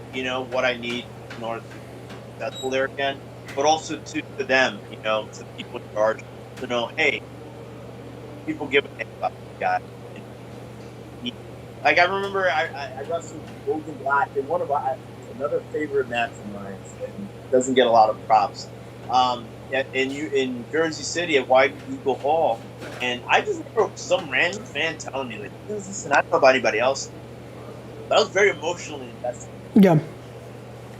what I need in order to be successful there again, but also to them, to people in charge, to know, hey, people give a damn about this guy. Like I remember, I wrestled Logan Black in another favorite match of mine, and doesn't get a lot of props. In Jersey City at White Eagle Hall, and I just remember some random fan telling me, like, listen, I don't know about anybody else, but I was very emotionally invested. Yeah.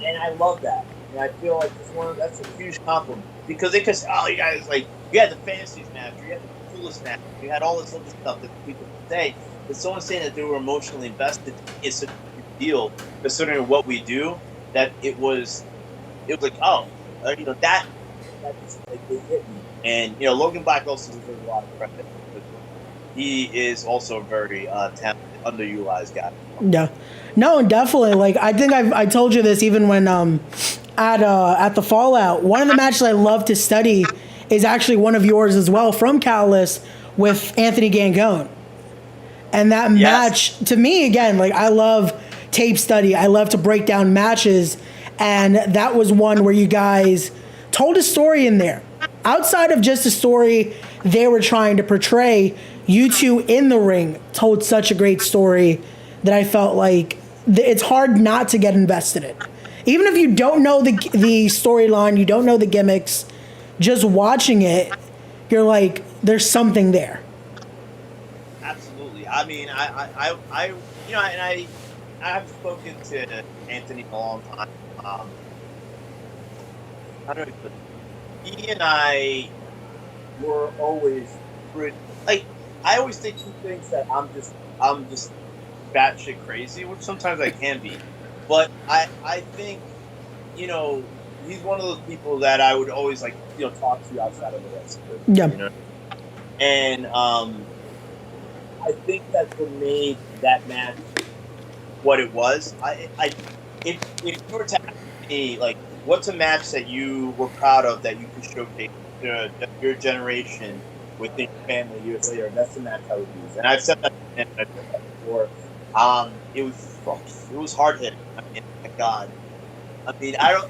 And I love that. And I feel like that's a huge compliment. Because they could say, oh, you guys, like, you had the fantasies match, you had the coolest match, you had all this other stuff that people could say. But someone saying that they were emotionally invested is such a big deal, considering what we do, that it was like, oh, that just, like, it hit me. And, Logan Black also deserves a lot of credit. He is also a very talented, underutilized guy. Yeah. No, definitely. Like, I think I told you this even when at the Fallout. One of the matches I love to study is actually one of yours as well, from Callus, with Anthony Gangone. And that match, to me, again, like, I love tape study. I love to break down matches. And that was one where you guys told a story in there. Outside of just a story they were trying to portray, you two in the ring told such a great story that I felt like it's hard not to get invested in. Even if you don't know the storyline, you don't know the gimmicks, just watching it, you're like, there's something there. Absolutely. I mean, I have spoken to Anthony a long time. How do I put it? He and I were always pretty, like, I always think he thinks that I'm just batshit crazy, which sometimes I can be. But I think, he's one of those people that I would always, like, talk to outside of the wrestling. Yeah. And I think that's what made that match what it was. If you were to ask me, like, what's a match that you were proud of that you could showcase to your generation within your family years later, that's the match I would use. And I've said that before. It was hard hitting. I mean, my God. I mean, I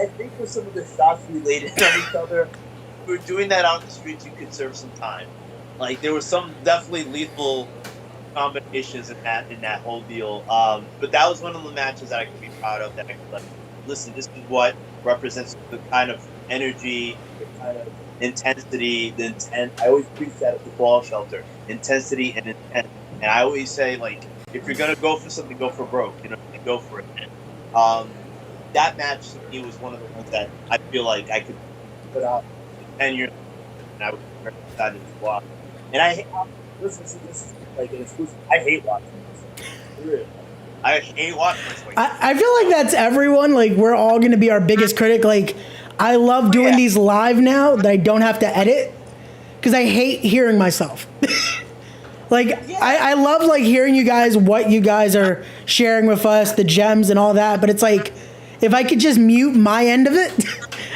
think for some of the shots we laid in on each other, if we were doing that out in the streets, you could serve some time. Like, there was some definitely lethal combinations in that whole deal. But that was one of the matches that I could be proud of, that I could, like, listen, this is what represents the kind of energy, the kind of intensity, the intent. I always preach that at the ball shelter, intensity and intent. And I always say, like, if you're gonna go for something, go for broke. Go for it. And, that match to me was one of the ones that I feel like I could put out in 10 years, and I was very excited to watch. And listen, this is like an exclusive. I hate watching this. Really. I hate watching this. I feel like that's everyone. Like, we're all going to be our biggest critic. Like, I love doing these live now that I don't have to edit, because I hate hearing myself. I love, like, hearing you guys, what you guys are sharing with us, the gems and all that. But it's like, if I could just mute my end of it,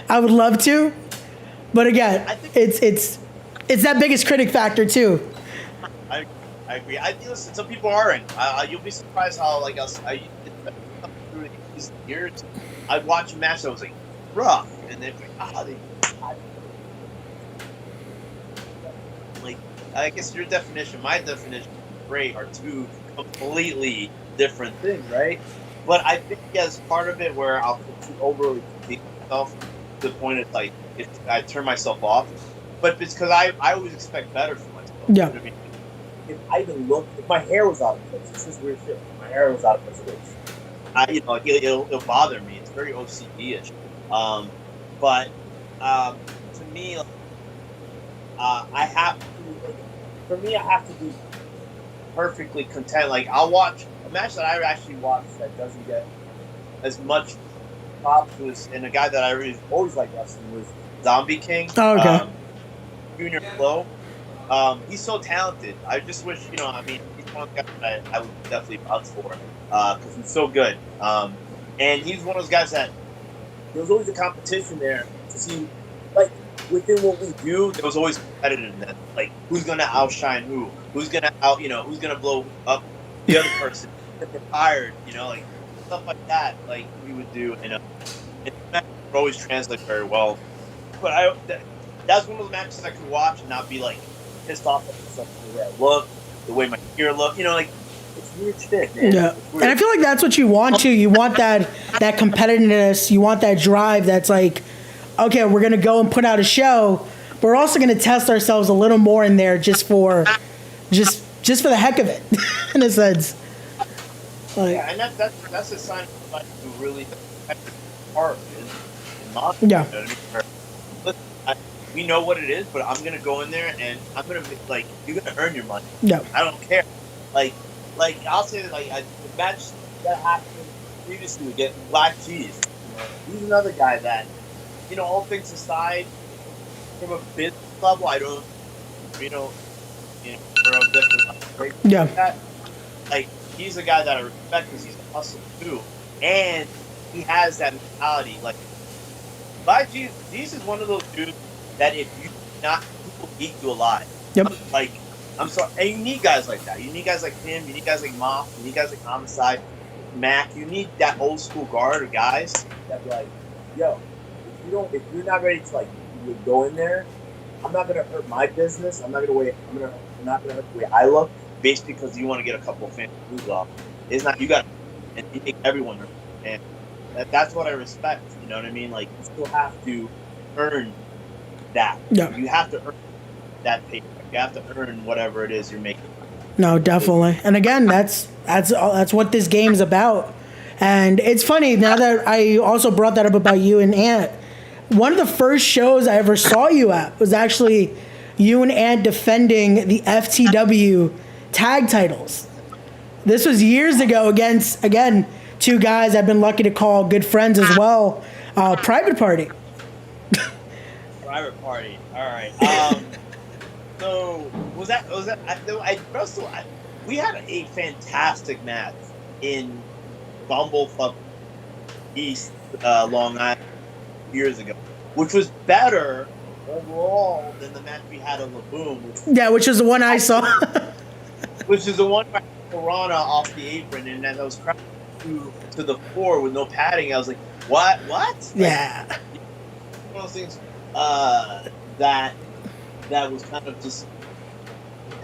I would love to. But again, it's that biggest critic factor too. I agree. Listen, some people aren't. You'll be surprised how, like, through these years, I'd watch a match that was, like, rough, and then like, I guess your definition, my definition of great are two completely different things, right? But I think as part of it, where I'll overly critique myself to the point of, like, if I turn myself off, but it's because I always expect better for myself. Yeah. You know what I mean? If I even looked, if my hair was out of place, this is weird shit. If my hair was out of place, like, it'll bother me. It's very OCD-ish. But to me, I have to be perfectly content. Like, I'll watch a match that I actually watch that doesn't get as much props was, and a guy that I really always liked wrestling was Zombie King. Oh, okay. Junior Flow. He's so talented. I just wish, I mean, he's one of the guys that I would definitely vouch for because he's so good. And he's one of those guys that there was always a competition there to see, like, within what we do, there was always competitiveness. Like, who's going to outshine who's going to who's going to blow up the other person, get fired, like stuff like that. Like we would do, and it would always translate very well. But that's one of those matches I could watch and not be like pissed off at myself the way I look, the way my gear look. Like it's weird shit, man. Yeah, and I feel like that's what you want too. You want that competitiveness. You want that drive. That's like, okay, we're gonna go and put out a show, but we're also gonna test ourselves a little more in there just for the heck of it, in a sense. Like, yeah, and that's a sign of somebody who really has heart and not. Yeah. You know what I mean? Listen, we know what it is, but I'm gonna go in there and I'm gonna you're gonna earn your money. Yeah. I don't care. Like I'll say that the match that happened previously with getting Black Cheese. He's another guy that, all things aside, from a business level, I don't, we're on different levels. Yeah. Like he's a guy that I respect because he's a hustler too, and he has that mentality. Like Black Cheese is one of those dudes that if you not, people eat you alive. Yep. Like, I'm sorry, and you need guys like that. You need guys like him. You need guys like Moff. You need guys like Homicide, Mac. You need that old school guard of guys that be like, yo, if you're not ready to go in there, I'm not gonna hurt my business. I'm not gonna hurt the way I look, based because you want to get a couple of fans moves off. It's not, you got, and you make everyone, and that's what I respect. You know what I mean? Like you still have to earn that. Yeah. You have to earn that paycheck. You have to earn whatever it is you're making. No, definitely. And again, that's what this game's about. And it's funny now that I also brought that up about you and Ant. One of the first shows I ever saw you at was actually you and Ant defending the FTW tag titles. This was years ago against, again, two guys I've been lucky to call good friends as well. Private Party. Private Party. All right. So we had a fantastic match in Bumblefuck East, Long Island years ago, which was better overall than the match we had on the Boom. Which was the one I saw. Which is the one by Piranha off the apron, and then those crowds to the floor with no padding. I was like, what? Yeah. One of those things that was kind of just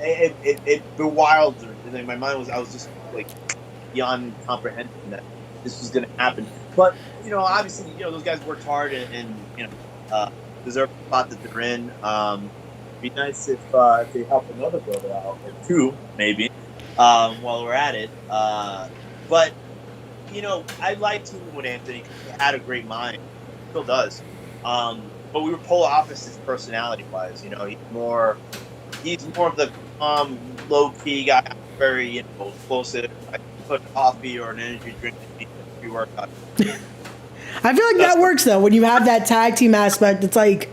it bewildered. And my mind I was just like beyond comprehension that this was going to happen. But obviously, those guys worked hard and deserve the spot that they're in. It'd be nice if they help another brother out or two, maybe, while we're at it. But I liked him with Anthony because he had a great mind, he still does. But we were polar opposites personality-wise. He's more of the low-key guy, very explosive. I put coffee or an energy drink in me pre-workout. I feel like that works though when you have that tag team aspect. It's like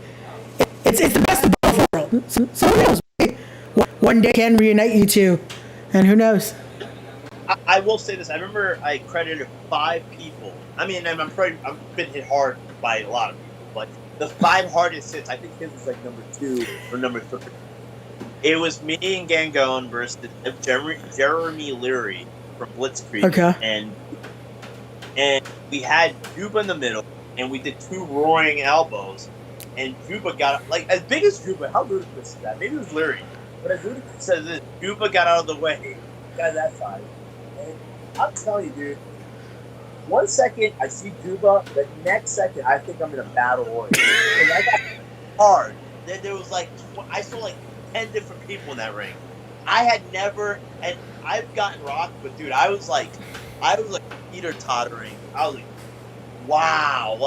it's the best of both worlds. So who knows? Right? One day can reunite you two, and who knows? I will say this. I remember I credited 5 people. I mean, I've been hit hard by a lot of people, but the 5 hardest hits, I think his was like number 2 or number 3. It was me and Gangone versus Jeremy Leary from Blitzkrieg. Okay. And we had Juba in the middle, and we did 2 roaring elbows, and Juba got, as big as Juba, how ludicrous is that? Maybe it was Leary, but as ludicrous as this, Juba got out of the way, got that side, and I'm telling you, dude, 1 second I see Juba, the next second I think I'm in a battle royal. I got hard. There was I saw 10 different people in that ring. I had never, and I've gotten rocked, but dude, I was like teeter tottering. I was like, wow,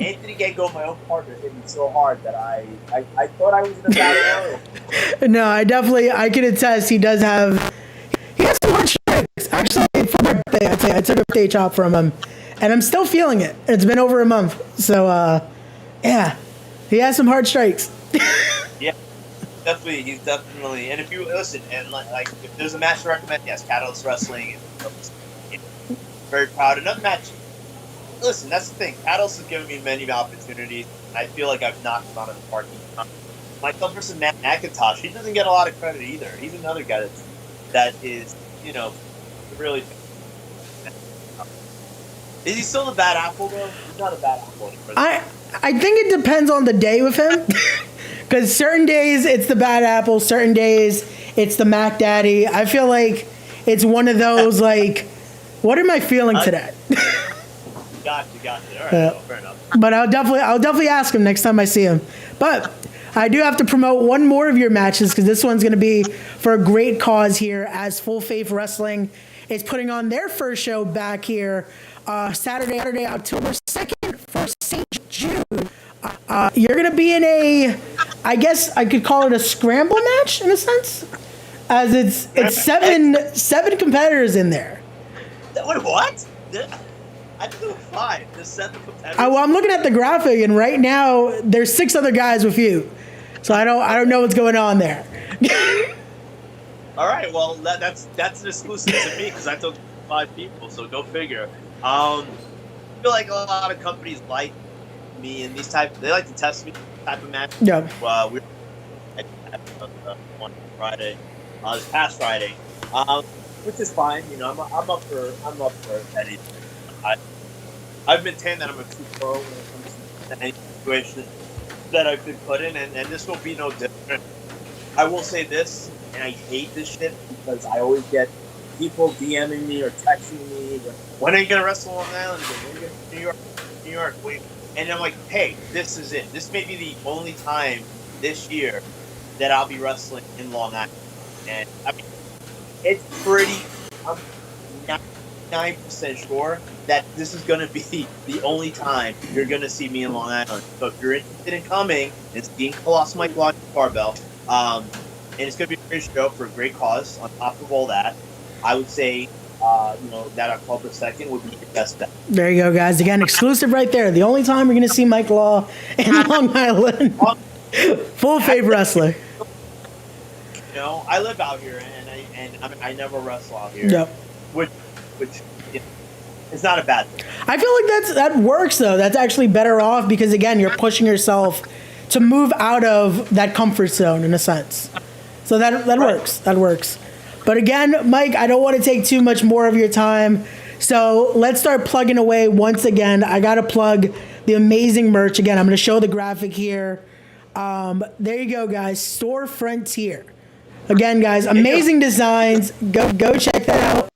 Anthony Gango, my own partner, hit me so hard that I thought I was in a battle royal. No, I can attest he has some hard strikes. Actually, for my birthday, I took a birthday chop from him, and I'm still feeling it. It's been over a month, so yeah, he has some hard strikes. Yeah. He's definitely. And if you listen, and like if there's a match to recommend, yes, Catalyst Wrestling. Very proud. Another match. Listen, that's the thing. Catalyst has given me many opportunities. I feel like I've knocked him out of the park. Myself versus Matt McIntosh. He doesn't get a lot of credit either. He's another guy that is, really. Is he still a bad apple though? He's not a bad apple anymore. I think it depends on the day with him. Because certain days it's the bad apple, certain days it's the Mac Daddy. I feel like it's one of those like, what am I feeling today? Gotcha. All right, well, fair enough. But I'll definitely ask him next time I see him. But I do have to promote one more of your matches because this one's going to be for a great cause here, as Full Faith Wrestling is putting on their first show back here Saturday, October 2nd for St. Jude. You're going to be in a, I guess I could call it a scramble match in a sense, as it's seven competitors in there. Wait, what? I do 5. There's 7 competitors. Well, I'm looking at the graphic, and right now there's 6 other guys with you, so I don't know what's going on there. All right, well that's an exclusive to me because I took 5 people, so go figure. I feel like a lot of companies like me in these they like to test me type of match. Yeah. We were at one Friday, this past Friday, which is fine. I'm up for anything. I've maintained that I'm a true pro when it comes to any situation that I've been put in, and this will be no different. I will say this, and I hate this shit because I always get people DMing me or texting me, when are you gonna wrestle on Long Island? When are you gonna New York? Wait. And I'm like, hey, this is it. This may be the only time this year that I'll be wrestling in Long Island. And I mean, it's pretty. I'm 99% sure that this is going to be the only time you're going to see me in Long Island. So if you're interested in coming, it's being Colossal Mike Law Barbell. And it's going to be a great show for a great cause. On top of all that, I would say, that October 2nd would be your best bet. There you go, guys. Again, exclusive right there. The only time we're going to see Mike Law in Long Island. Full Faith Wrestler. I live out here, and I never wrestle out here. Yep. Which it's not a bad thing. I feel like that works, though. That's actually better off because, again, you're pushing yourself to move out of that comfort zone in a sense. So that works. That works. But again, Mike, I don't want to take too much more of your time. So let's start plugging away once again. I got to plug the amazing merch. Again, I'm going to show the graphic here. There you go, guys. Store Frontier. Again, guys, amazing designs. Go check that out.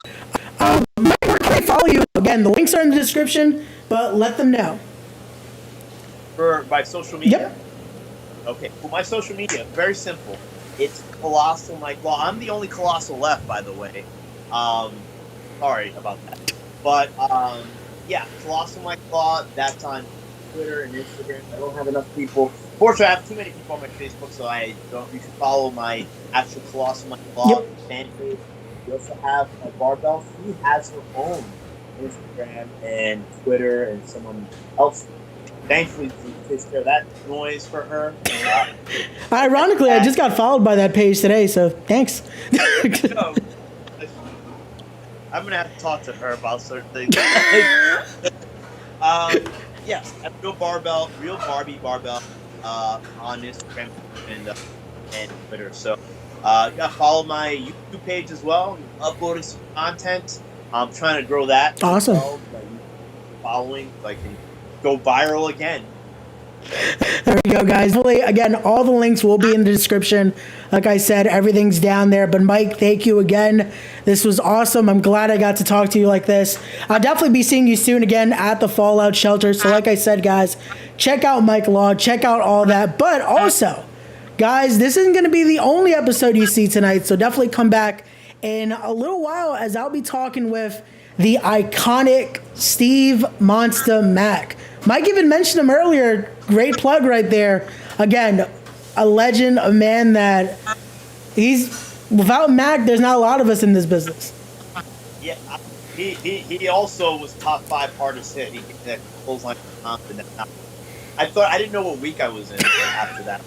Mike, where can I follow you? Again, the links are in the description, but let them know. By social media? Yep. Okay. Well, my social media, very simple. It's Colossal Mike Law. I'm the only Colossal left, by the way. Sorry about that. But, Colossal Mike Law. That's on Twitter and Instagram. I don't have enough people. Fortunately, I have too many people on my Facebook, so I don't. You should follow my actual Colossal Mike Law fan page. We also have a Barbell. She has her own Instagram and Twitter, and someone else thankfully takes care of that noise for her. Ironically, I just got followed by that page today, so thanks. I'm gonna have to talk to her about certain things. Yes, at Real Barbie Barbell on Instagram and Twitter. So you gotta follow my YouTube page as well. I'm uploading some content. I'm trying to grow that. Awesome. As well, following so I can go viral again. There you go, guys. Hopefully, again, all the links will be in the description. Like I said, everything's down there. But Mike, thank you again. This was awesome. I'm glad I got to talk to you like this. I'll definitely be seeing you soon again at the Fallout Shelter. So like I said, guys, check out Mike Law. Check out all that. But also, guys, this isn't going to be the only episode you see tonight. So definitely come back in a little while as I'll be talking with the iconic Steve Monster Mack. Mike even mentioned him earlier. Great plug right there. Again, a legend, a man that without Mac, there's not a lot of us in this business. Yeah, he also was top 5 hardest hit. He did that clothesline confident. I thought I didn't know what week I was in after that.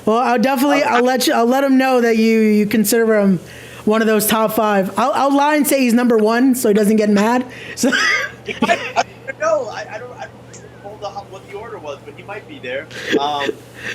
Well, I'll let him know that you consider him one of those top 5. I'll lie and say he's number 1 so he doesn't get mad. So I don't know. I don't know what the order was, but he might be there.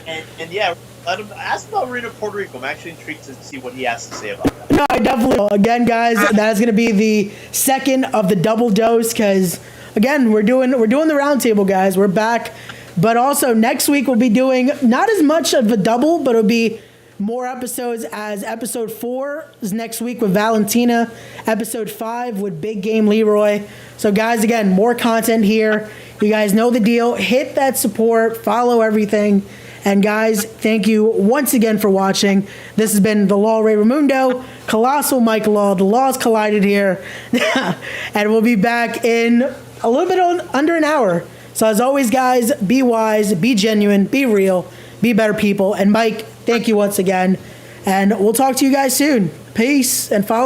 And yeah, let him ask about Arena Puerto Rico. I'm actually intrigued to see what he has to say about that. no, I definitely will. Again, guys, that is going to be the second of the double dose because again, we're doing the roundtable, guys. We're back. But also next week we'll be doing not as much of a double, but it'll be more episodes as episode 4 is next week with Valentina, episode 5 with Big Game Leroy. So guys, again, more content here. You guys know the deal. Hit that support, follow everything. And guys, thank you once again for watching. This has been the Law Ray Raimundo, Colossal Mike Law. The laws collided here. And we'll be back in a little bit under an hour. So as always, guys, be wise, be genuine, be real, be better people. And Mike, thank you once again. And we'll talk to you guys soon. Peace and follow the